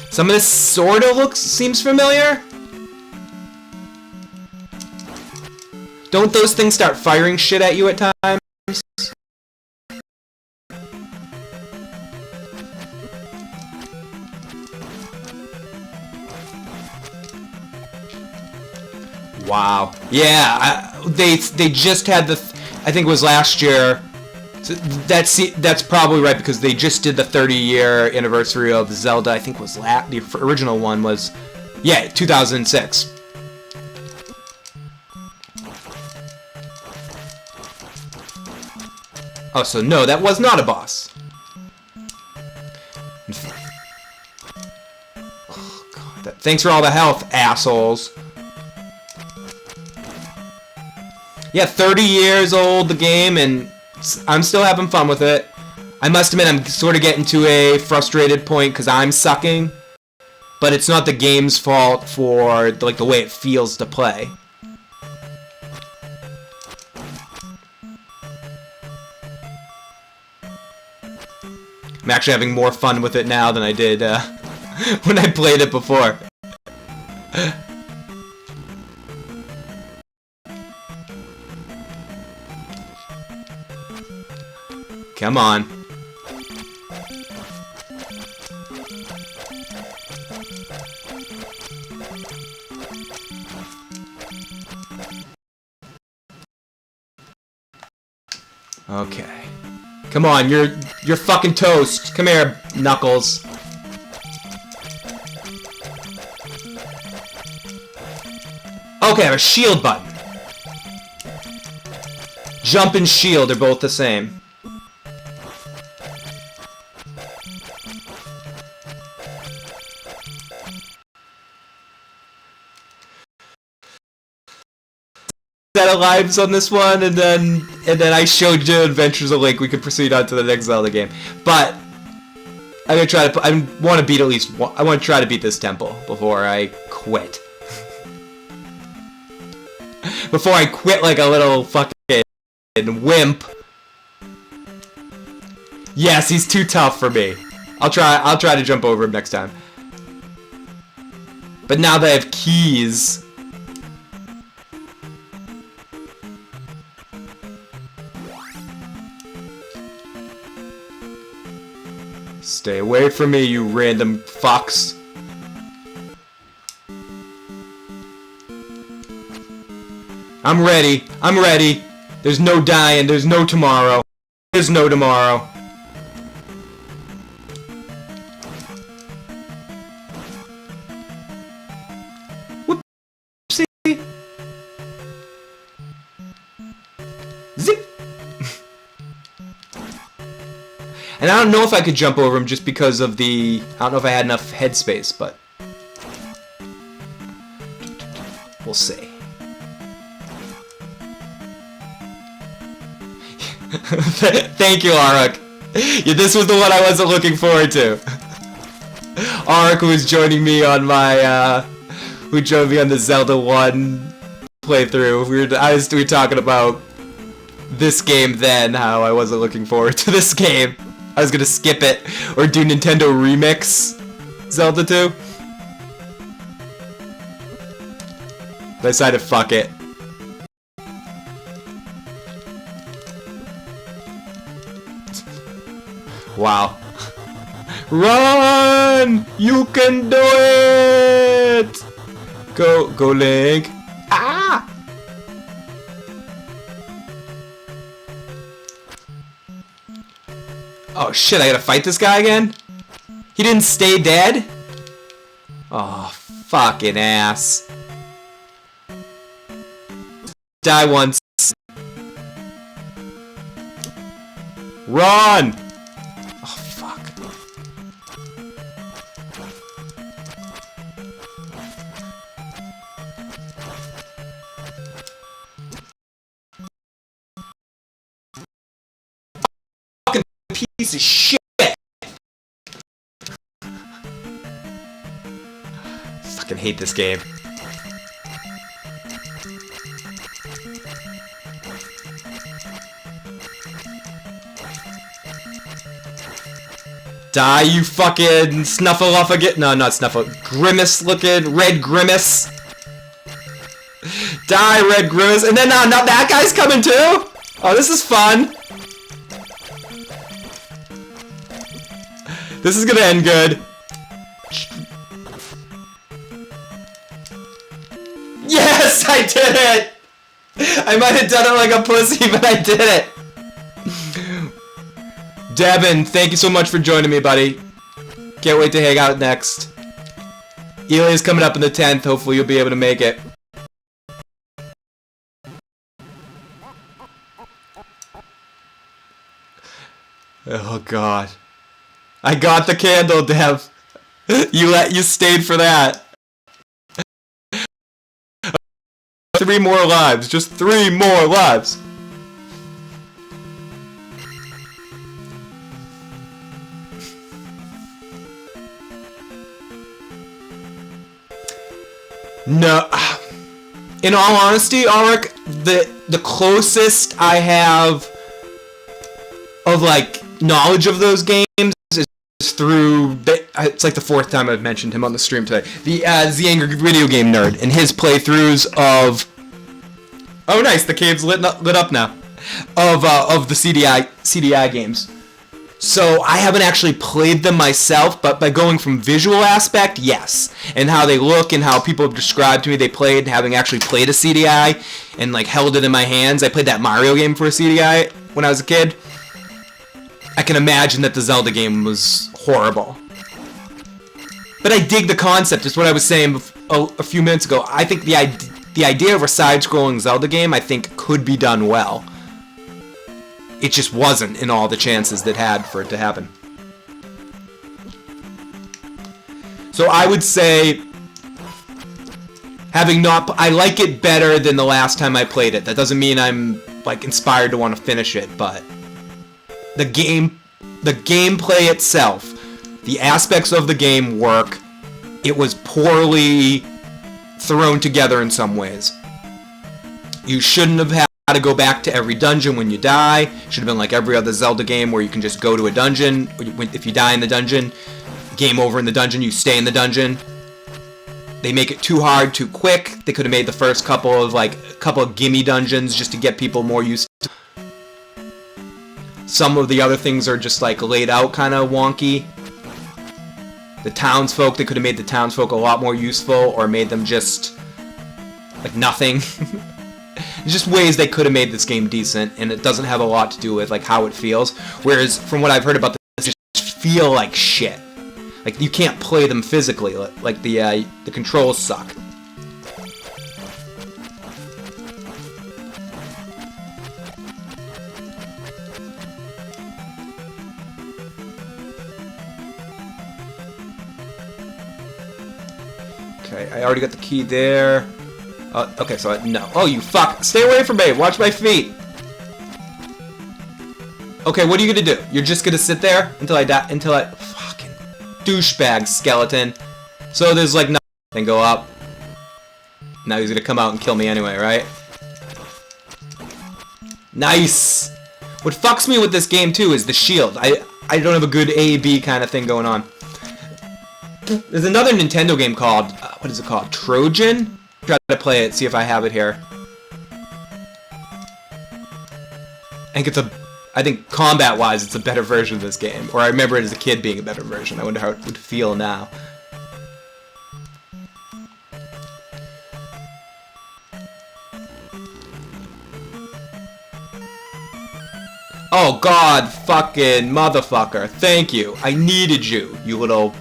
Some of this sorta seems familiar. Don't those things start firing shit at you at times? Wow. Yeah, they just had the I think it was last year. So that's probably right because they just did the 30-year anniversary of Zelda. I think was the original one was 2006. Oh, so no, that was not a boss. Oh god, thanks for all the health, assholes. Yeah, 30 years old, the game, and I'm still having fun with it. I must admit, I'm sort of getting to a frustrated point because I'm sucking. But it's not the game's fault for, like, the way it feels to play. I'm actually having more fun with it now than I did when I played it before. Come on. Okay. Come on, you're fucking toast. Come here, Knuckles. Okay, I have a shield button. Jump and shield are both the same. Set of lives on this one, and then I showed you Adventures of Link. We could proceed on to the next Zelda game, but I'm gonna try to. I want to beat at least one. I want to try to beat this temple before I quit. Before I quit like a little fucking wimp. Yes, he's too tough for me. I'll try to jump over him next time. But now that I have keys. Stay away from me, you random fucks. I'm ready. I'm ready. There's no dying. There's no tomorrow. There's no tomorrow. Whoopsie. Zip. And I don't know if I could jump over him just because of the... I don't know if I had enough headspace, but... we'll see. Thank you, Arak. Yeah, this was the one I wasn't looking forward to. Arak, who was joining me on my... who joined me on the Zelda 1 playthrough. We were talking about this game then, how I wasn't looking forward to this game. I was gonna skip it, or do Nintendo Remix Zelda 2. But I decided fuck it. Wow. Run! can! You can do it! Go, Link. Ah! Oh shit, I gotta fight this guy again? He didn't stay dead? Oh, fucking ass. Die once. Run! Oh, fuck. Fucking piece of shit! Fucking hate this game. Die, you fucking snuffleupagus. No, not snuffle. Grimace looking. Red Grimace. Die, Red Grimace. And then, now that guy's coming too? Oh, this is fun. This is gonna end good. Yes, I did it! I might have done it like a pussy, but I did it. Devin, thank you so much for joining me, buddy. Can't wait to hang out next. Elia's coming up in the 10th. Hopefully you'll be able to make it. Oh god. I got the candle, Dev. You stayed for that. 3 more lives. Just 3 more lives. No, in all honesty, Ulrich, the closest I have of like knowledge of those games is through it's like the 4th time I've mentioned him on the stream today. The Angry Video Game Nerd and his playthroughs of oh nice, the cave's lit up now of the CDI games. So I haven't actually played them myself, but by going from visual aspect, yes. And how they look and how people have described to me they played, having actually played a CDI and like held it in my hands. I played that Mario game for a CDI when I was a kid. I can imagine that the Zelda game was horrible. But I dig the concept. It's what I was saying a few minutes ago. I think the idea of a side-scrolling Zelda game, I think, could be done well. It just wasn't in all the chances that had for it to happen. So I would say, I like it better than the last time I played it. That doesn't mean I'm like inspired to want to finish it, but the gameplay itself, the aspects of the game work. It was poorly thrown together in some ways. You shouldn't have had to go back to every dungeon when you die. Should have been like every other Zelda game where you can just go to a dungeon. If you die in the dungeon, game over in the dungeon, you stay in the dungeon. They make it too hard, too quick. They could have made the first couple of gimme dungeons just to get people more used to. Some of the other things are just like laid out kind of wonky. The townsfolk, they could have made the townsfolk a lot more useful or made them just like nothing. There's just ways they could have made this game decent, and it doesn't have a lot to do with like how it feels. Whereas from what I've heard about this, it just feel like shit. Like you can't play them physically. Like the controls suck. Okay, I already got the key there. Okay, so no. Oh, you fuck! Stay away from me! Watch my feet! Okay, what are you gonna do? You're just gonna sit there until I die? Until I... Fucking douchebag skeleton. So there's like nothing. Go up. Now he's gonna come out and kill me anyway, right? Nice! What fucks me with this game, too, is the shield. I don't have a good A-B kind of thing going on. There's another Nintendo game called... what is it called? Trojan? Try to play it, see if I have it here. I think I think combat-wise, it's a better version of this game. Or I remember it as a kid being a better version. I wonder how it would feel now. Oh god, fucking motherfucker. Thank you. I needed you, you little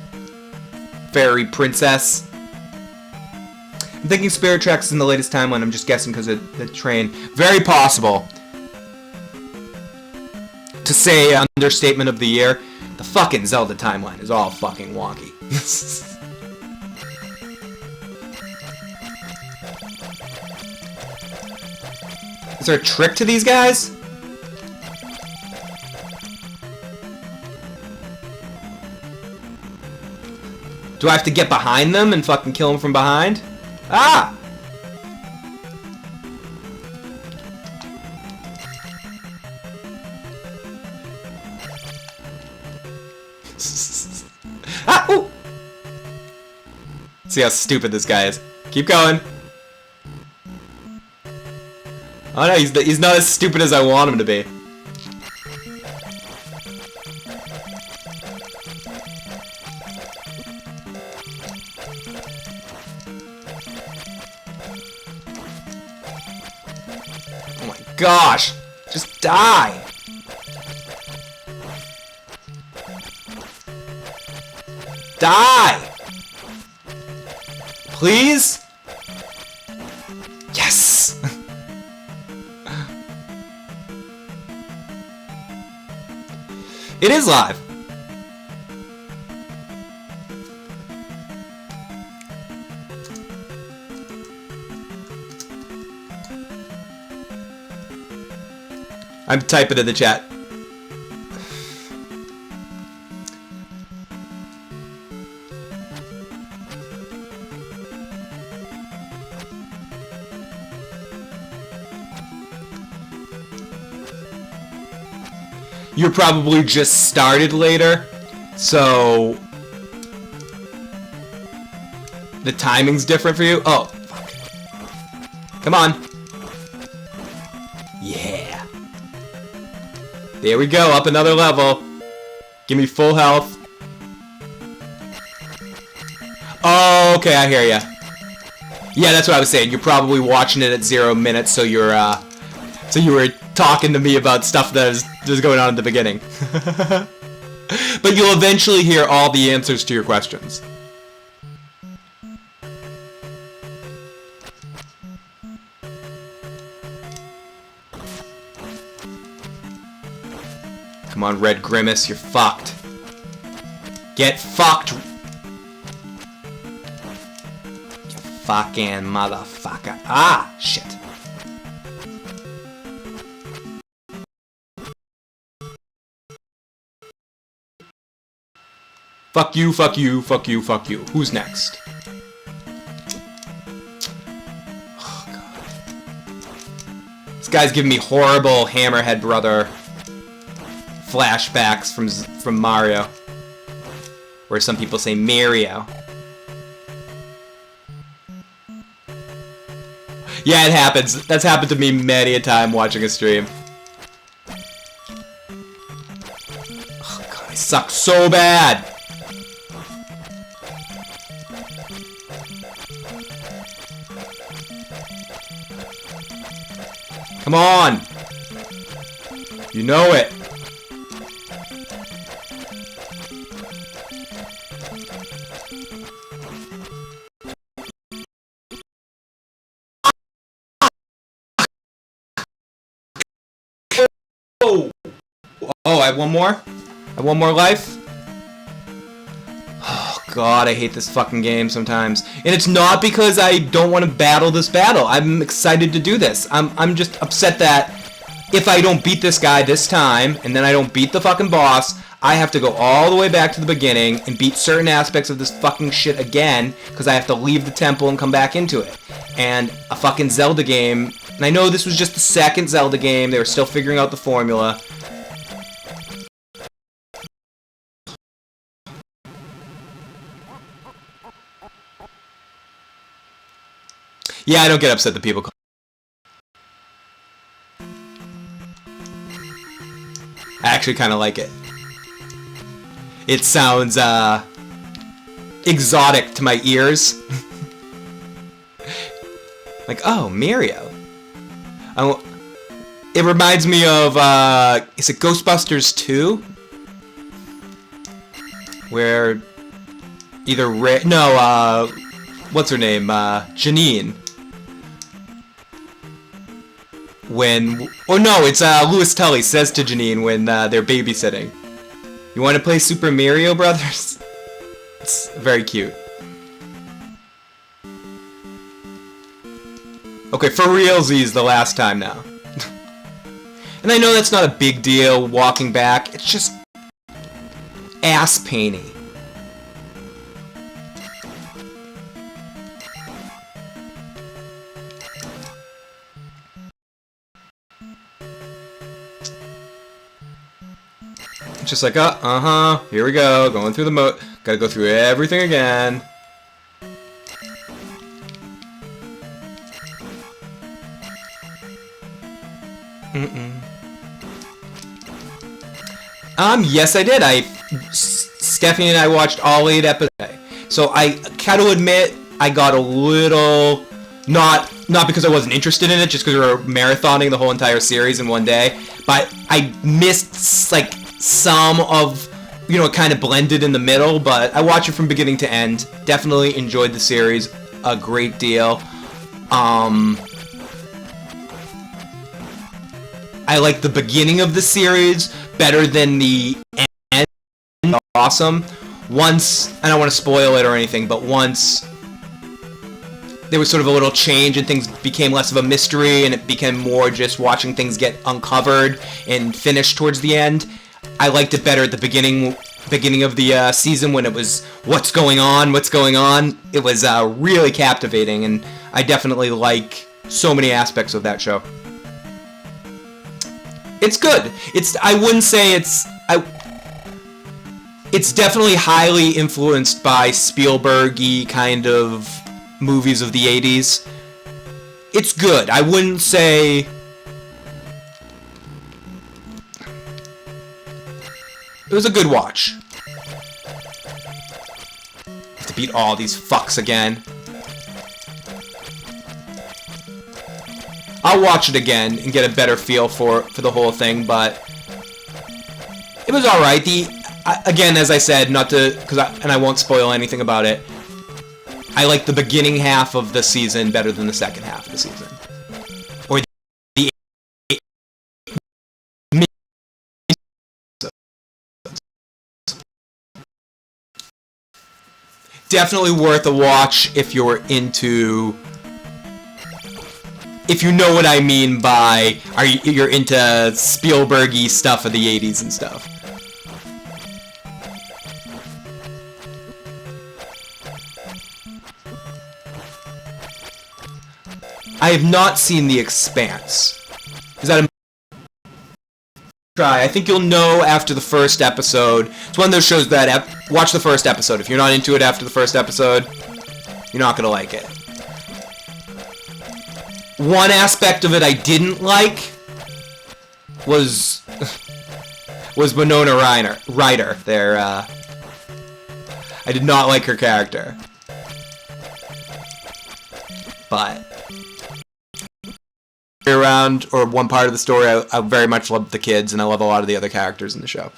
fairy princess. I'm thinking Spirit Tracks is in the latest timeline. I'm just guessing because of the train. Very possible. To say understatement of the year, the fucking Zelda timeline is all fucking wonky. Is there a trick to these guys? Do I have to get behind them and fucking kill them from behind? Ah! Ah! Ooh! See how stupid this guy is. Keep going. Oh no, he's not as stupid as I want him to be. Oh my gosh! Just die! Die! Please? Yes! It is live. I'm typing in the chat. You're probably just started later, so the timing's different for you. Oh, fuck. Come on. Yeah. There we go, up another level. Give me full health. Oh, okay, I hear ya. Yeah, that's what I was saying. You're probably watching it at 0 minutes, so you were talking to me about stuff that was going on at the beginning. But you'll eventually hear all the answers to your questions. Come on, Red Grimace, you're fucked. Get fucked. You fucking motherfucker. Ah, shit. Fuck you, fuck you, fuck you, fuck you. Who's next? Oh, God. This guy's giving me horrible Hammerhead Brother flashbacks from Mario. Or some people say Mario. Yeah, it happens. That's happened to me many a time watching a stream. Oh, God, I suck so bad. Come on! You know it! Oh! Oh, I have one more? I have one more life? Oh god, I hate this fucking game sometimes. And it's not because I don't want to battle this battle. I'm excited to do this. I'm just upset that if I don't beat this guy this time, and then I don't beat the fucking boss, I have to go all the way back to the beginning and beat certain aspects of this fucking shit again, because I have to leave the temple and come back into it. And a fucking Zelda game, and I know this was just the second Zelda game, they were still figuring out the formula. Yeah, I don't get upset that people call. actually kind of like it. It sounds exotic to my ears. Like, oh, Mario. It reminds me of, is it Ghostbusters 2? Where either what's her name? Janine. It's Louis Tully says to Janine when they're babysitting, "You want to play Super Mario Brothers?" It's very cute. Okay, for realsies, the last time now. And I know that's not a big deal walking back. It's just ass painy. It's just like, here we go, going through the gotta go through everything again. Yes, I did. Stephanie and I watched all 8 episodes. So I gotta admit, I got a little, not because I wasn't interested in it, just because we were marathoning the whole entire series in one day, but I missed, like, some of, it kind of blended in the middle, but I watched it from beginning to end. Definitely enjoyed the series a great deal. I like the beginning of the series better than the end. Awesome. Once, I don't want to spoil it or anything, but once there was sort of a little change and things became less of a mystery and it became more just watching things get uncovered and finished towards the end, I liked it better at the beginning of the season when it was what's going on. It was really captivating, and I definitely like so many aspects of that show. It's good. I wouldn't say it's definitely highly influenced by Spielberg-y kind of movies of the 80s. It's good. I wouldn't say it was a good watch. Have to beat all these fucks again. I'll watch it again and get a better feel for the whole thing, but it was alright. Again, as I said, and I won't spoil anything about it, I like the beginning half of the season better than the second half of the season. Or the definitely worth a watch if you're into... If you know what I mean by you're into Spielberg-y stuff of the 80s and stuff. I have not seen The Expanse. Is that a try? I think you'll know after the first episode. It's one of those shows that watch the first episode. If you're not into it after the first episode, you're not gonna like it. One aspect of it I didn't like was Winona Ryder. I did not like her character, but around or one part of the story, I very much love the kids, and I love a lot of the other characters in the show.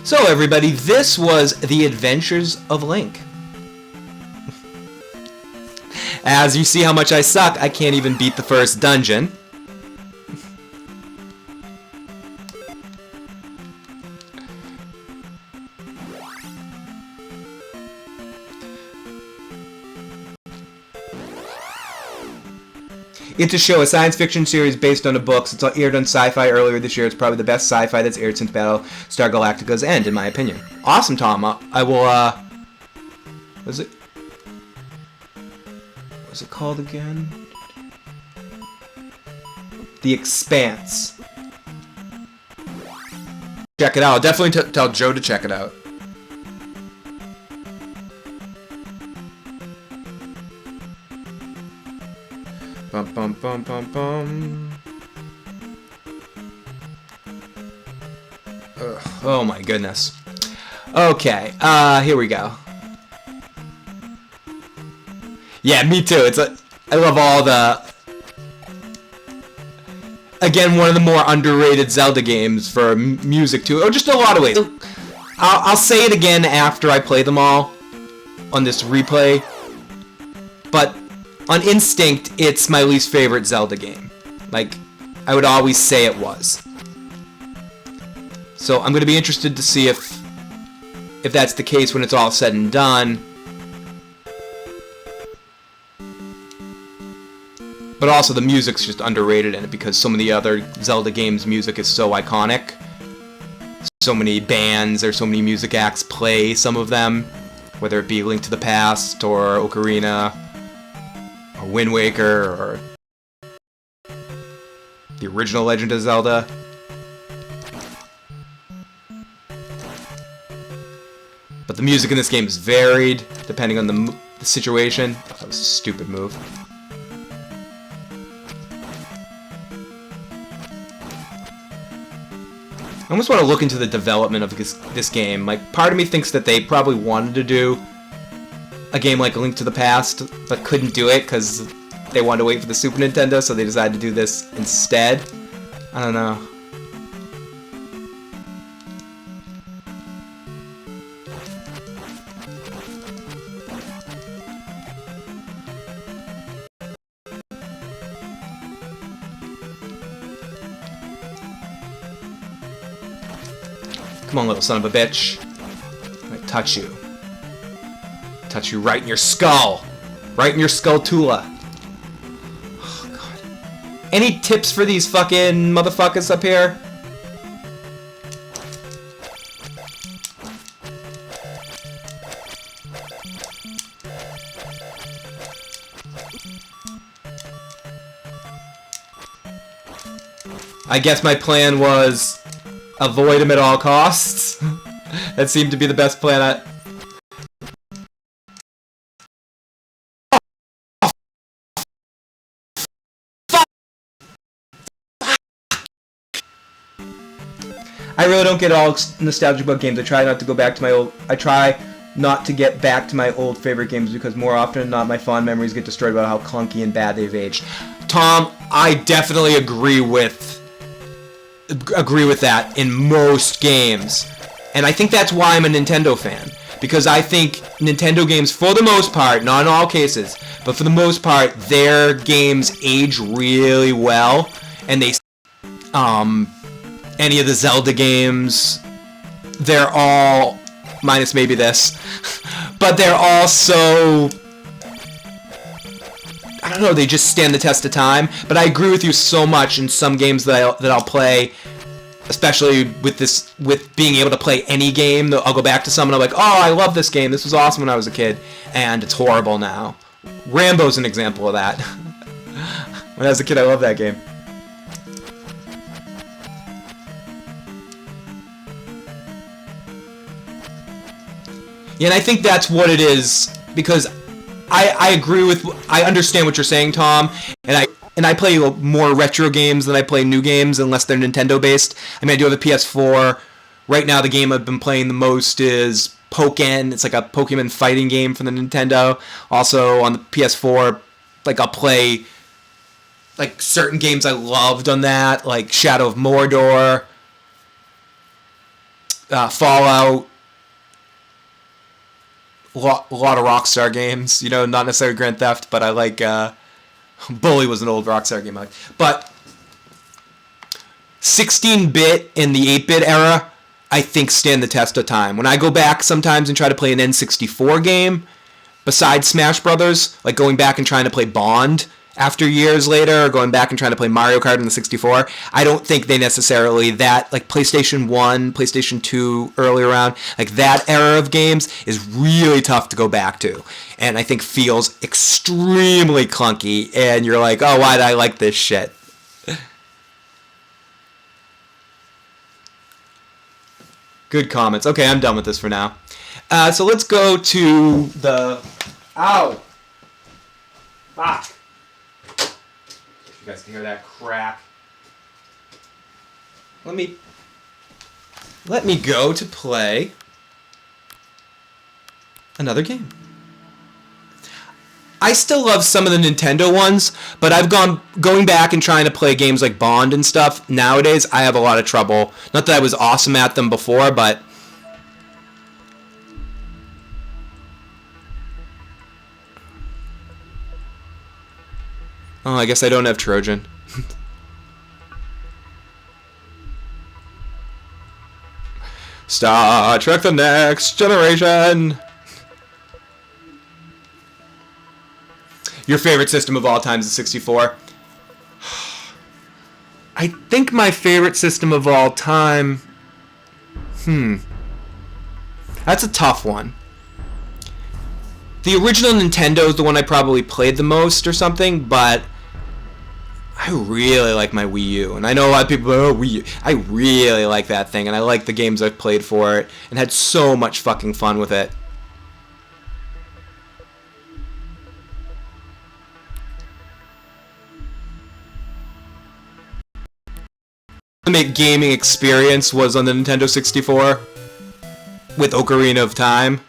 So everybody, this was The Adventures of Link. As you see how much I suck, I can't even beat the first dungeon. It's a show, a science fiction series based on the books. It's aired on Sci-Fi earlier this year. It's probably the best sci-fi that's aired since Battlestar Galactica's end, in my opinion. Awesome, Tom. I will, what's it called again? The Expanse. Check it out. I'll definitely tell Joe to check it out. Bum, bum bum bum bum. Ugh, oh my goodness. Okay, here we go. Yeah, me too. I love all the... Again, one of the more underrated Zelda games for music too, or just a lot of ways. I'll say it again after I play them all on this replay, but on instinct, it's my least favorite Zelda game. Like, I would always say it was. So I'm going to be interested to see if that's the case when it's all said and done. But also the music's just underrated in it because some of the other Zelda games' music is so iconic. So many bands or so many music acts play some of them, whether it be Link to the Past or Ocarina or Wind Waker or the original Legend of Zelda. But the music in this game is varied depending on the situation. Oh, that was a stupid move. I almost want to look into the development of this game. Like, part of me thinks that they probably wanted to do a game like A Link to the Past, but couldn't do it because they wanted to wait for the Super Nintendo, so they decided to do this instead. I don't know. Come on, little son of a bitch. I'm gonna touch you. Touch you right in your skull. Right in your skull-tula. Oh, God. Any tips for these fucking motherfuckers up here? I guess my plan was avoid him at all costs. That seemed to be the best plan. I really don't get all nostalgic about games. I try not to get back to my old favorite games because more often than not my fond memories get destroyed about how clunky and bad they've aged. Tom, I definitely agree with that in most games. And I think that's why I'm a Nintendo fan. Because I think Nintendo games, for the most part, not in all cases, but for the most part, their games age really well. And they... any of the Zelda games, they're all... minus maybe this. But they're all so... I don't know, they just stand the test of time. But I agree with you so much in some games that I'll play, especially with being able to play any game. I'll go back to some and I'm like, oh, I love this game. This was awesome when I was a kid, and it's horrible now. Rambo's an example of that. When I was a kid, I loved that game. Yeah, and I think that's what it is, because I understand what you're saying, Tom, and I play more retro games than I play new games unless they're Nintendo based. I mean, I do have a PS4. Right now, the game I've been playing the most is Pokken. It's like a Pokemon fighting game from the Nintendo. Also on the PS4, like I'll play like certain games I loved on that, like Shadow of Mordor, Fallout. A lot of Rockstar games, you know, not necessarily Grand Theft, but I like, Bully was an old Rockstar game I like. But 16-bit and the 8-bit era, I think stand the test of time. When I go back sometimes and try to play an N64 game, besides Smash Brothers, like going back and trying to play Bond after years later, or going back and trying to play Mario Kart in the 64, I don't think they necessarily, that, like PlayStation 1, PlayStation 2, early around, like that era of games is really tough to go back to. And I think feels extremely clunky, and you're like, oh, why did I like this shit? Good comments. Okay, I'm done with this for now. So let's go to the... Ow! Fuck. You guys can hear that crack. Let me go to play another game. I still love some of the Nintendo ones, but I've going back and trying to play games like Bond and stuff. Nowadays, I have a lot of trouble. Not that I was awesome at them before, but oh, I guess I don't have Trojan. Star Trek: The Next Generation. Your favorite system of all time is the 64? I think my favorite system of all time... That's a tough one. The original Nintendo is the one I probably played the most or something, but I really like my Wii U. And I know a lot of people go, oh, Wii U. I really like that thing, and I like the games I've played for it, and had so much fucking fun with it. The ultimate gaming experience was on the Nintendo 64 with Ocarina of Time.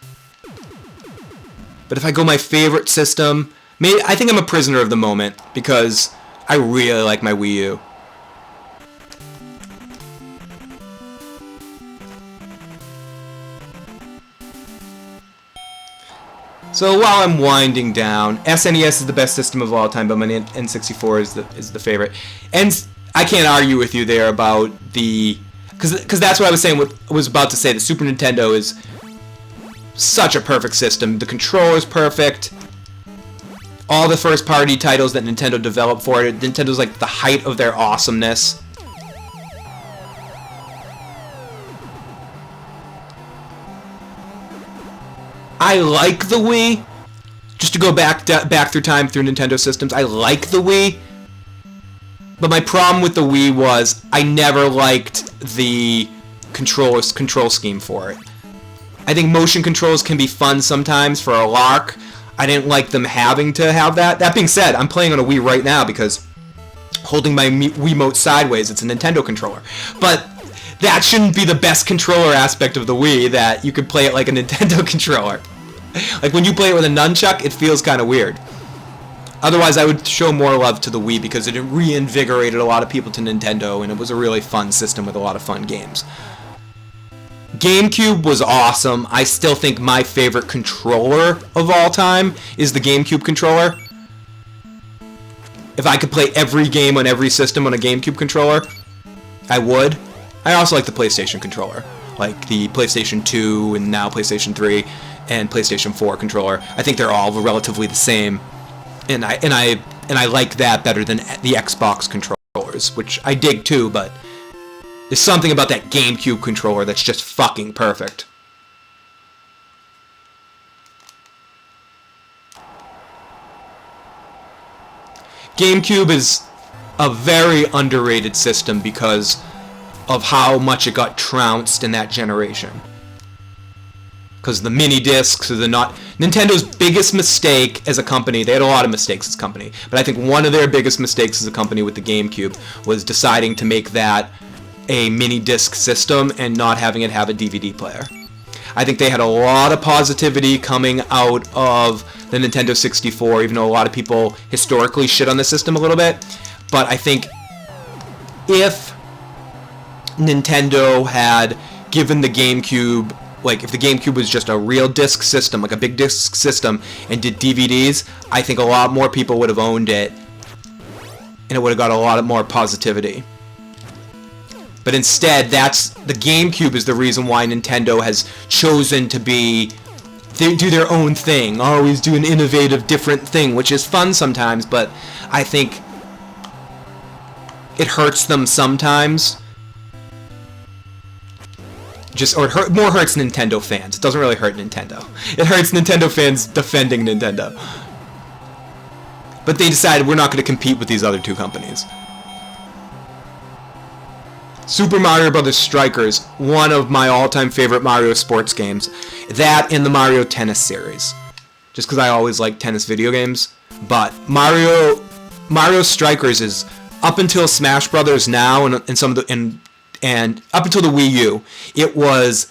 But if I go my favorite system, I think I'm a prisoner of the moment because I really like my Wii U. So while I'm winding down, SNES is the best system of all time, but my N64 is the favorite. And I can't argue with you there about the... Because that's what I was saying. I was about to say the Super Nintendo is such a perfect system. The controller's perfect. All the first-party titles that Nintendo developed for it. Nintendo's like the height of their awesomeness. I like the Wii. Just to go back through time through Nintendo systems, I like the Wii. But my problem with the Wii was I never liked the control scheme for it. I think motion controls can be fun sometimes for a lark. I didn't like them having to have that. That being said, I'm playing on a Wii right now because holding my Wiimote sideways, it's a Nintendo controller. But that shouldn't be the best controller aspect of the Wii, that you could play it like a Nintendo controller. Like when you play it with a nunchuck, it feels kind of weird. Otherwise, I would show more love to the Wii because it reinvigorated a lot of people to Nintendo, and it was a really fun system with a lot of fun games. GameCube was awesome. I still think my favorite controller of all time is the GameCube controller. If I could play every game on every system on a GameCube controller, I would. I also like the PlayStation controller, like the PlayStation 2 and now PlayStation 3 and PlayStation 4 controller. I think they're all relatively the same. And I like that better than the Xbox controllers, which I dig too, but there's something about that GameCube controller that's just fucking perfect. GameCube is a very underrated system because of how much it got trounced in that generation. Because the mini discs are not... Nintendo's biggest mistake as a company, they had a lot of mistakes as a company, but I think one of their biggest mistakes as a company with the GameCube was deciding to make that a mini disc system and not having it have a DVD player. I think they had a lot of positivity coming out of the Nintendo 64, even though a lot of people historically shit on the system a little bit. But I think if Nintendo had given the GameCube... Like, if the GameCube was just a real disc system, like a big disc system, and did DVDs, I think a lot more people would have owned it, and it would have got a lot more positivity. But instead, the GameCube is the reason why Nintendo has chosen to do their own thing, always do an innovative, different thing, which is fun sometimes, but I think it hurts them sometimes. More hurts Nintendo fans. It doesn't really hurt Nintendo. It hurts Nintendo fans defending Nintendo. But they decided we're not going to compete with these other two companies. Super Mario Bros. Strikers, one of my all-time favorite Mario sports games. That and the Mario Tennis series. Just because I always like tennis video games. But Mario Mario Strikers is up until Smash Brothers now, and some of the and up until the Wii U, it was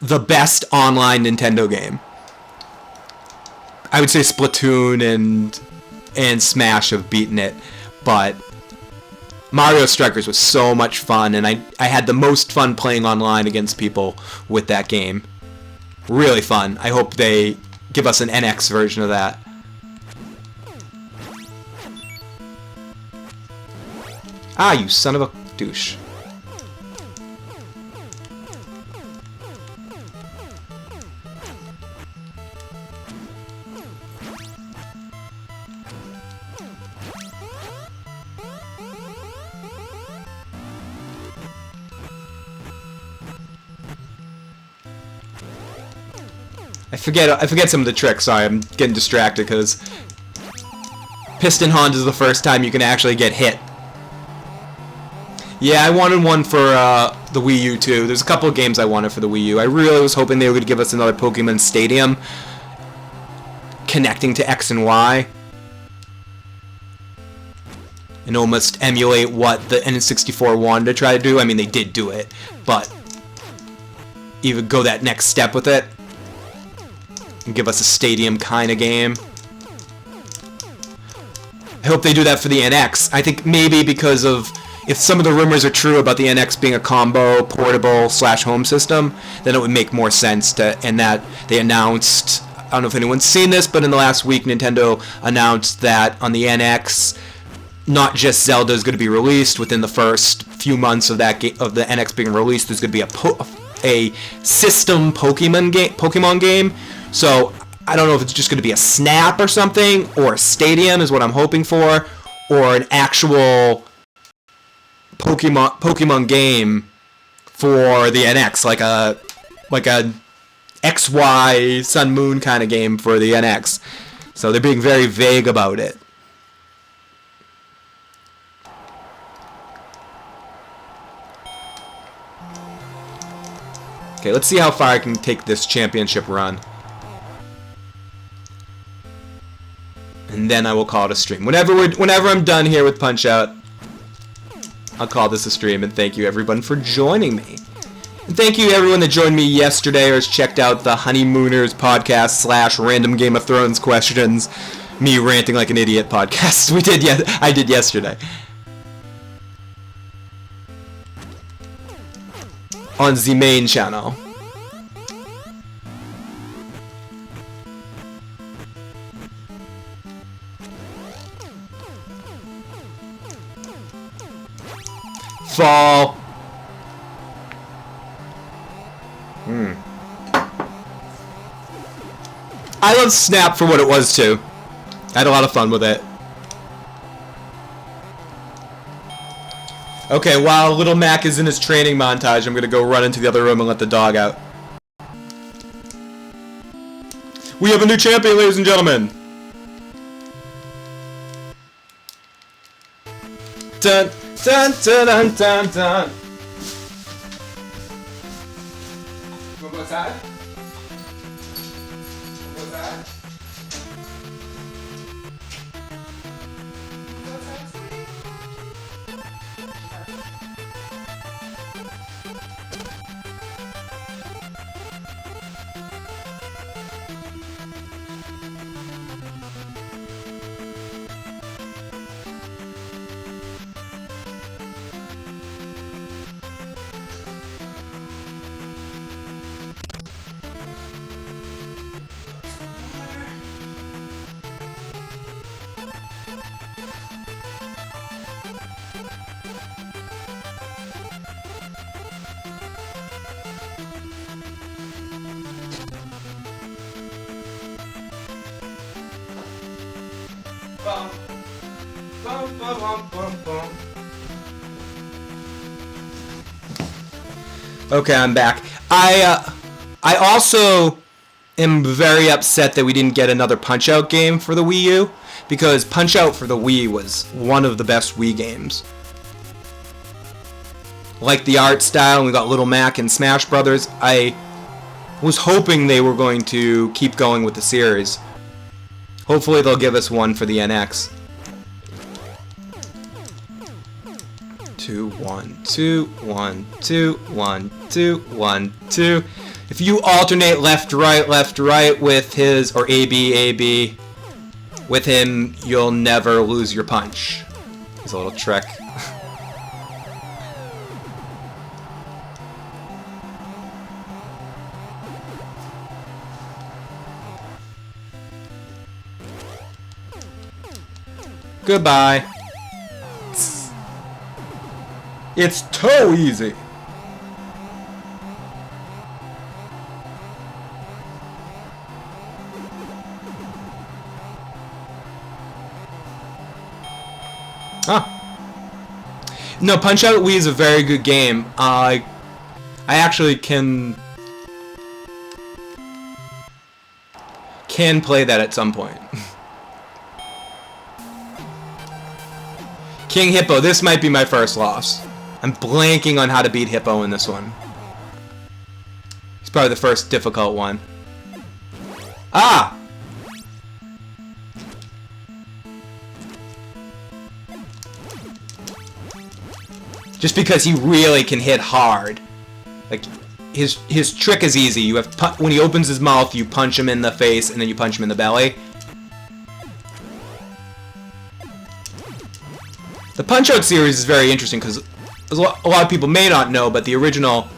the best online Nintendo game. I would say Splatoon and Smash have beaten it, but Mario Strikers was so much fun, and I had the most fun playing online against people with that game. Really fun. I hope they give us an NX version of that. Ah, you son of a douche. I forget some of the tricks. Sorry, I'm getting distracted because Piston Honda is the first time you can actually get hit. Yeah, I wanted one for the Wii U too. There's a couple of games I wanted for the Wii U. I really was hoping they would give us another Pokemon Stadium connecting to X and Y and almost emulate what the N64 wanted to try to do. I mean, they did do it, but even go that next step with it and give us a stadium kind of game. I hope they do that for the NX. I think maybe because of, if some of the rumors are true about the NX being a combo, portable / home system, then it would make more sense to, and that they announced, I don't know if anyone's seen this, but in the last week Nintendo announced that on the NX, not just Zelda is going to be released within the first few months of that of the NX being released. There's going to be a system Pokemon game. So I don't know if it's just going to be a Snap or something, or a Stadium is what I'm hoping for, or an actual Pokemon game for the NX, like a XY Sun Moon kind of game for the NX. So they're being very vague about it. Okay, let's see how far I can take this championship run. And then I will call it a stream. Whenever I'm done here with Punch-Out, I'll call this a stream, and thank you everyone for joining me. And thank you everyone that joined me yesterday or has checked out the Honeymooners podcast / random Game of Thrones questions, me ranting like an idiot podcast I did yesterday. On the main channel. Fall. I love Snap for what it was too. I had a lot of fun with it. Okay, while Little Mac is in his training montage, I'm gonna go run into the other room and let the dog out. We have a new champion, ladies and gentlemen! Dun dun dun dun dun dun! You wanna go outside? Go outside? Bum, bum, bum, bum, bum, bum. Okay, I'm back. I also am very upset that we didn't get another Punch-Out game for the Wii U, because Punch-Out for the Wii was one of the best Wii games. Like the art style, and we got Little Mac and Smash Brothers. I was hoping they were going to keep going with the series. Hopefully they'll give us one for the NX. 2, 1, 2, 1, 2, 1, 2, 1, 2. If you alternate left, right with his, or AB, AB, with him, you'll never lose your punch. It's a little trick. Goodbye. It's too easy. Ah. No, Punch-Out Wii is a very good game. I actually can play that at some point. King Hippo, this might be my first loss. I'm blanking on how to beat Hippo in this one. He's probably the first difficult one. Ah! Just because he really can hit hard. Like, his trick is easy. You have when he opens his mouth, you punch him in the face, and then you punch him in the belly. The Punch-Out series is very interesting because a lot of people may not know, but the original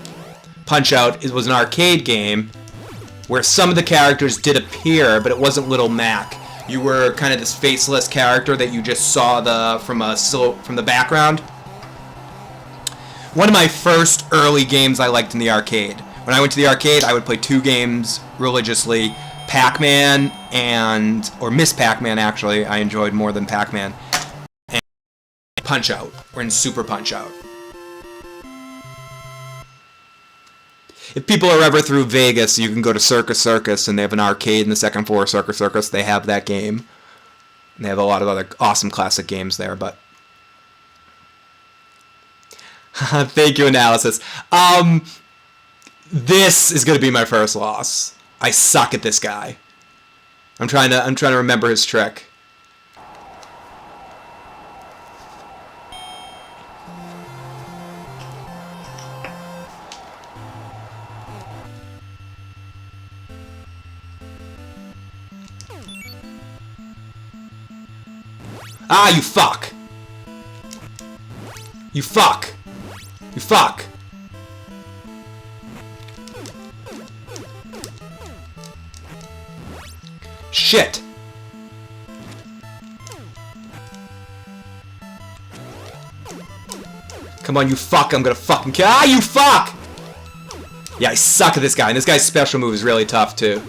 Punch-Out was an arcade game where some of the characters did appear, but it wasn't Little Mac. You were kind of this faceless character that you just saw from the background. One of my first early games I liked in the arcade. When I went to the arcade, I would play 2 games religiously: Pac-Man or Miss Pac-Man. Actually, I enjoyed more than Pac-Man. Punch-Out. We're in Super Punch-Out. If people are ever through Vegas, you can go to Circus Circus, and they have an arcade in the second floor of Circus Circus. They have that game. And they have a lot of other awesome classic games there, but... Thank you, Analysis. This is going to be my first loss. I suck at this guy. I'm trying to remember his trick. Ah, you fuck! You fuck! You fuck! Shit! Come on, you fuck, I'm gonna fucking kill— Ah, you fuck! Yeah, I suck at this guy, and this guy's special move is really tough, too.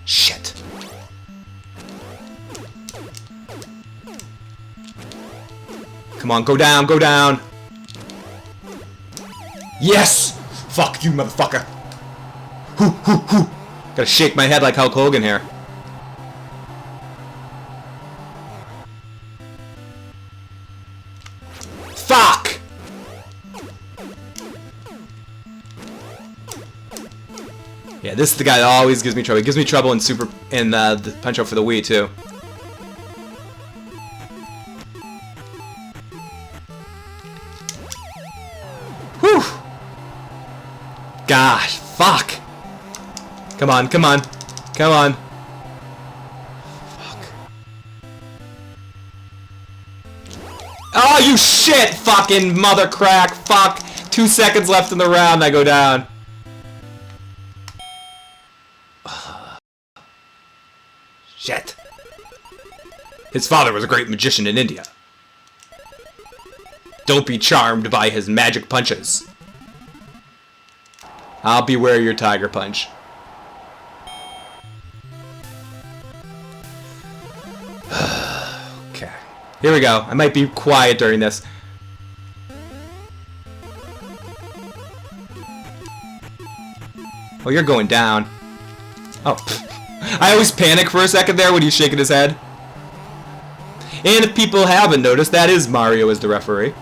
Shit. Come on, go down, go down. Yes! Fuck you, motherfucker. Hoo, hoo, hoo. Gotta shake my head like Hulk Hogan here. Fuck! Yeah, this is the guy that always gives me trouble. He gives me trouble in the Punch-Out for the Wii, too. Whew! Gosh, fuck! Come on, come on, come on. Fuck. Oh, you shit! Fucking mother crack! Fuck! 2 seconds left in the round, I go down. Shit. His father was a great magician in India. Don't be charmed by his magic punches. I'll beware your tiger punch. Okay. Here we go. I might be quiet during this. Oh, you're going down. Oh. I always panic for a second there when he's shaking his head. And if people haven't noticed, that is Mario as the referee.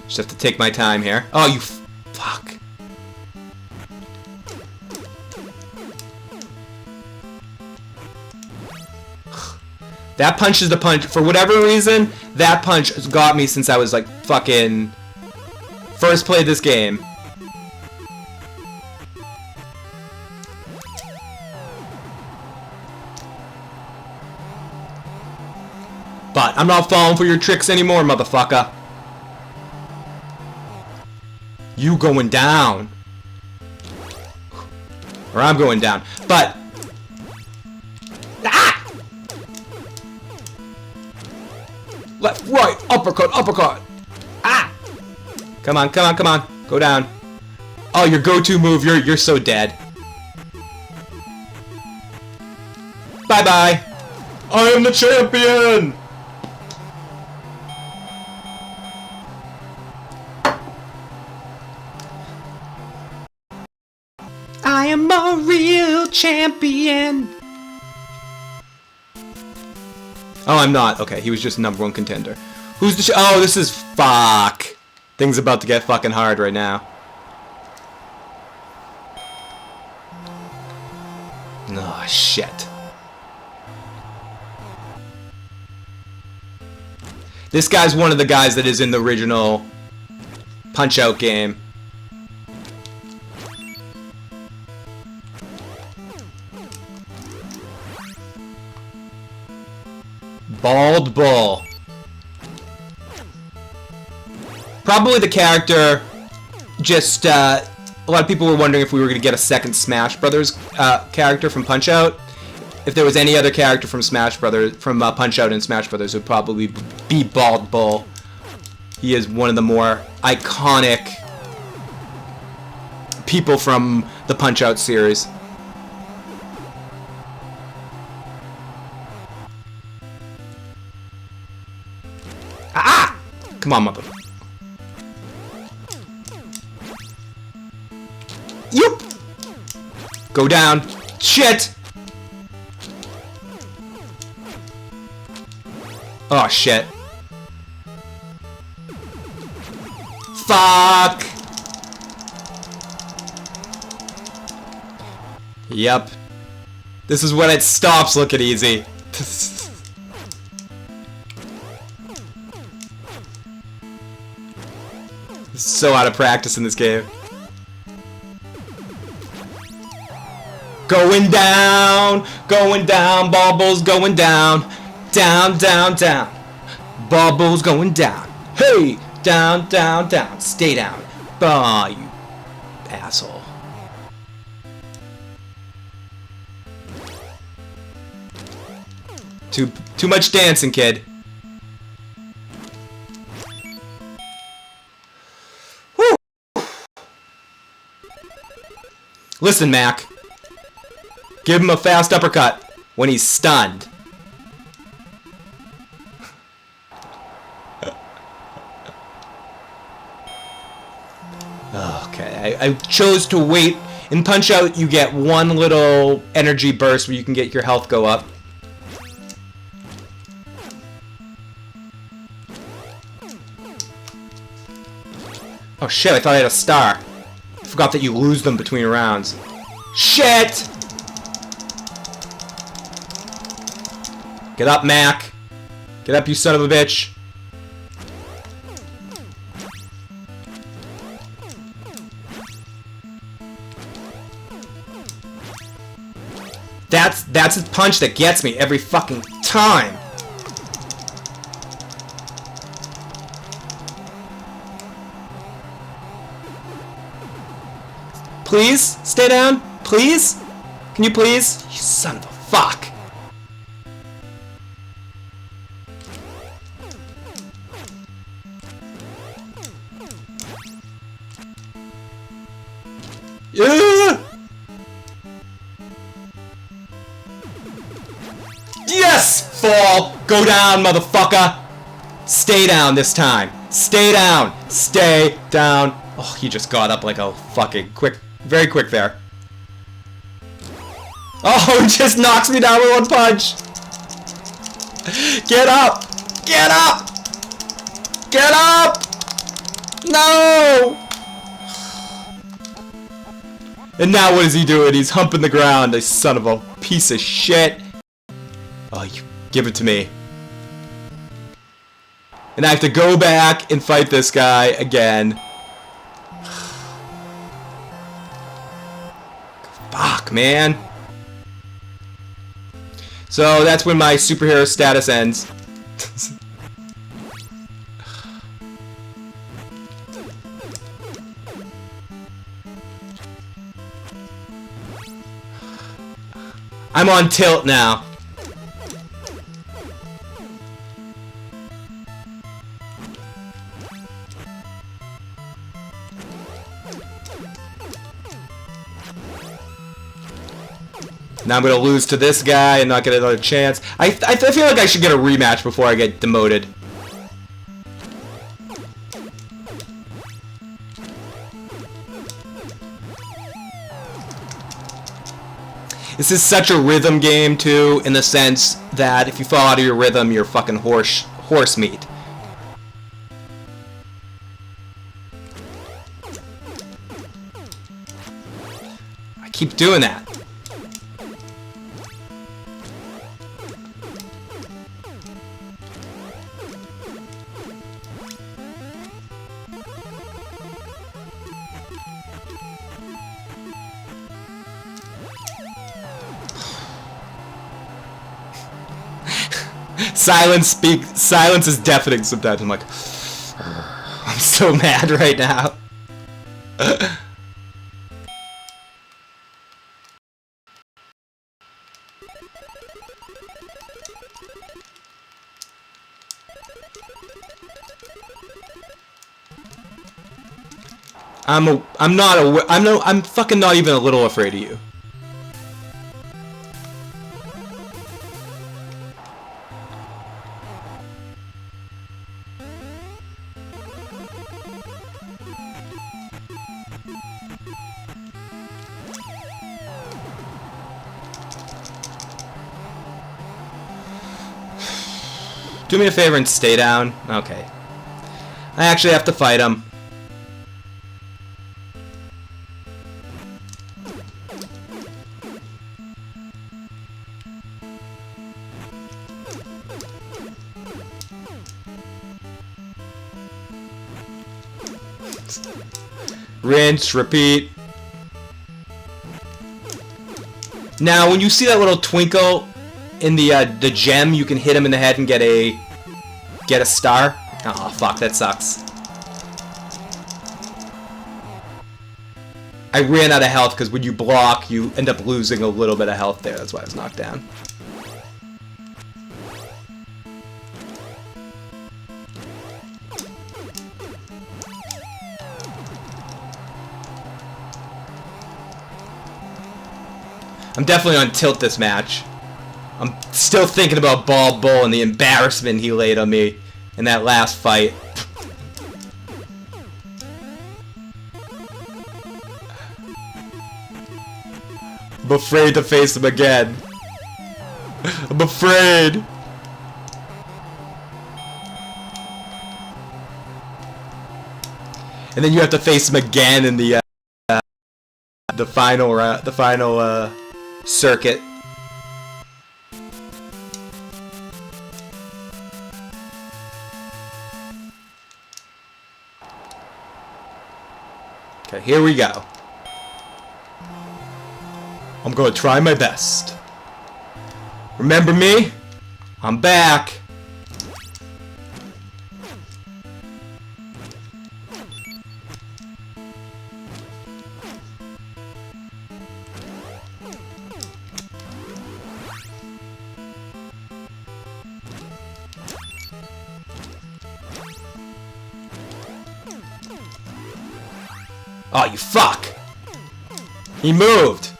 Just have to take my time here. Oh, you fuck. That punch is the punch. For whatever reason, that punch has got me since I was like fucking first played this game. But I'm not falling for your tricks anymore, motherfucker. You going down. Or I'm going down. But... Ah! Left, right, uppercut, uppercut. Ah! Come on, come on, come on. Go down. Oh, your go-to move, you're so dead. Bye-bye. I am the champion! I am a real champion. Oh, I'm not. Okay, he was just #1 contender. Who's the oh, this is fuck. Things about to get fucking hard right now. Oh, shit. This guy's one of the guys that is in the original Punch-Out game. Bald Bull. Probably the character, just, a lot of people were wondering if we were going to get a second Smash Brothers character from Punch-Out. If there was any other character from Smash Brothers, from Punch-Out and Smash Brothers, it would probably be Bald Bull. He is one of the more iconic people from the Punch-Out series. Ah! Come on, mother. Yoop! Go down. Shit! Oh, shit. Fuck! Yep. This is when it stops looking easy. So out of practice in this game. Going down, Bubble's going down, down, down, down. Bubble's going down. Hey, down, down, down. Stay down. Bah, you asshole. Too much dancing, kid. Listen, Mac. Give him a fast uppercut when he's stunned. Okay, I chose to wait. In Punch-Out, you get one little energy burst where you can get your health go up. Oh shit, I thought I had a star. Forgot that you lose them between rounds. Shit! Get up, Mac. Get up, you son of a bitch. That's a punch that gets me every fucking time. Please? Stay down? Please? Can you please? You son of a fuck. Yes! Fall! Go down, motherfucker! Stay down this time. Stay down. Stay down. Oh, he just got up like a fucking quick, very quick there. Oh, he just knocks me down with one punch. Get up! Get up! Get up! No! And now what is he doing? He's humping the ground, this son of a piece of shit. Oh, you Give it to me. And I have to go back and fight this guy again. Fuck, man. So that's when my superhero status ends. I'm on tilt now. Now I'm gonna lose to this guy and not get another chance. I feel like I should get a rematch before I get demoted. This is such a rhythm game too, in the sense that if you fall out of your rhythm, you're fucking horse meat. I keep doing that. Silence is deafening sometimes. I'm like, I'm so mad right now. I'm fucking not even a little afraid of you. Do me a favor and stay down. Okay. I actually have to fight him. Rinse, repeat. Now, when you see that little twinkle in the gem, you can hit him in the head and get a star. Oh fuck, that sucks. I ran out of health because when you block, you end up losing a little bit of health there. That's why I was knocked down. I'm definitely on tilt this match. I'm still thinking about Bald Bull and the embarrassment he laid on me in that last fight. I'm afraid to face him again. I'm afraid. And then you have to face him again in the final circuit. Okay, here we go. I'm gonna try my best. Remember me? I'm back. Oh, you fuck! He moved!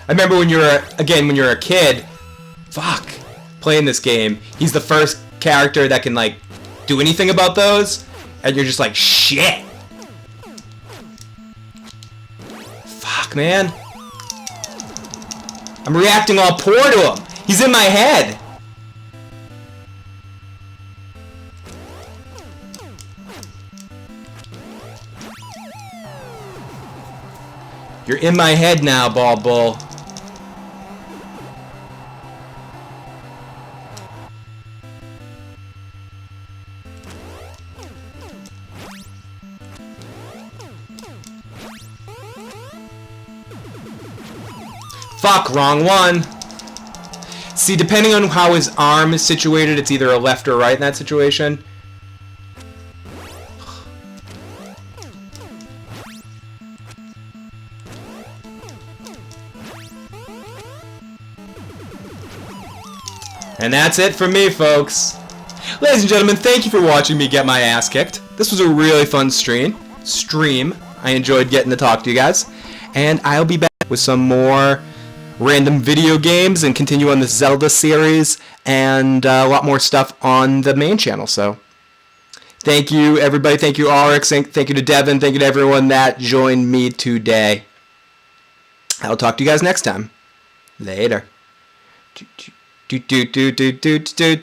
I remember when you were, again, when you're a kid, fuck, playing this game, he's the first character that can, like, do anything about those, and you're just like, shit! Fuck, man. I'm reacting all poor to him! He's in my head! You're in my head now, Bald Bull. Fuck, wrong one. See, depending on how his arm is situated, it's either a left or right in that situation. And that's it for me, folks. Ladies and gentlemen, thank you for watching me get my ass kicked. This was a really fun stream. I enjoyed getting to talk to you guys. And I'll be back with some more random video games and continue on the Zelda series and a lot more stuff on the main channel. So thank you, everybody. Thank you, Ulrich. Thank you to Devin. Thank you to everyone that joined me today. I'll talk to you guys next time. Later.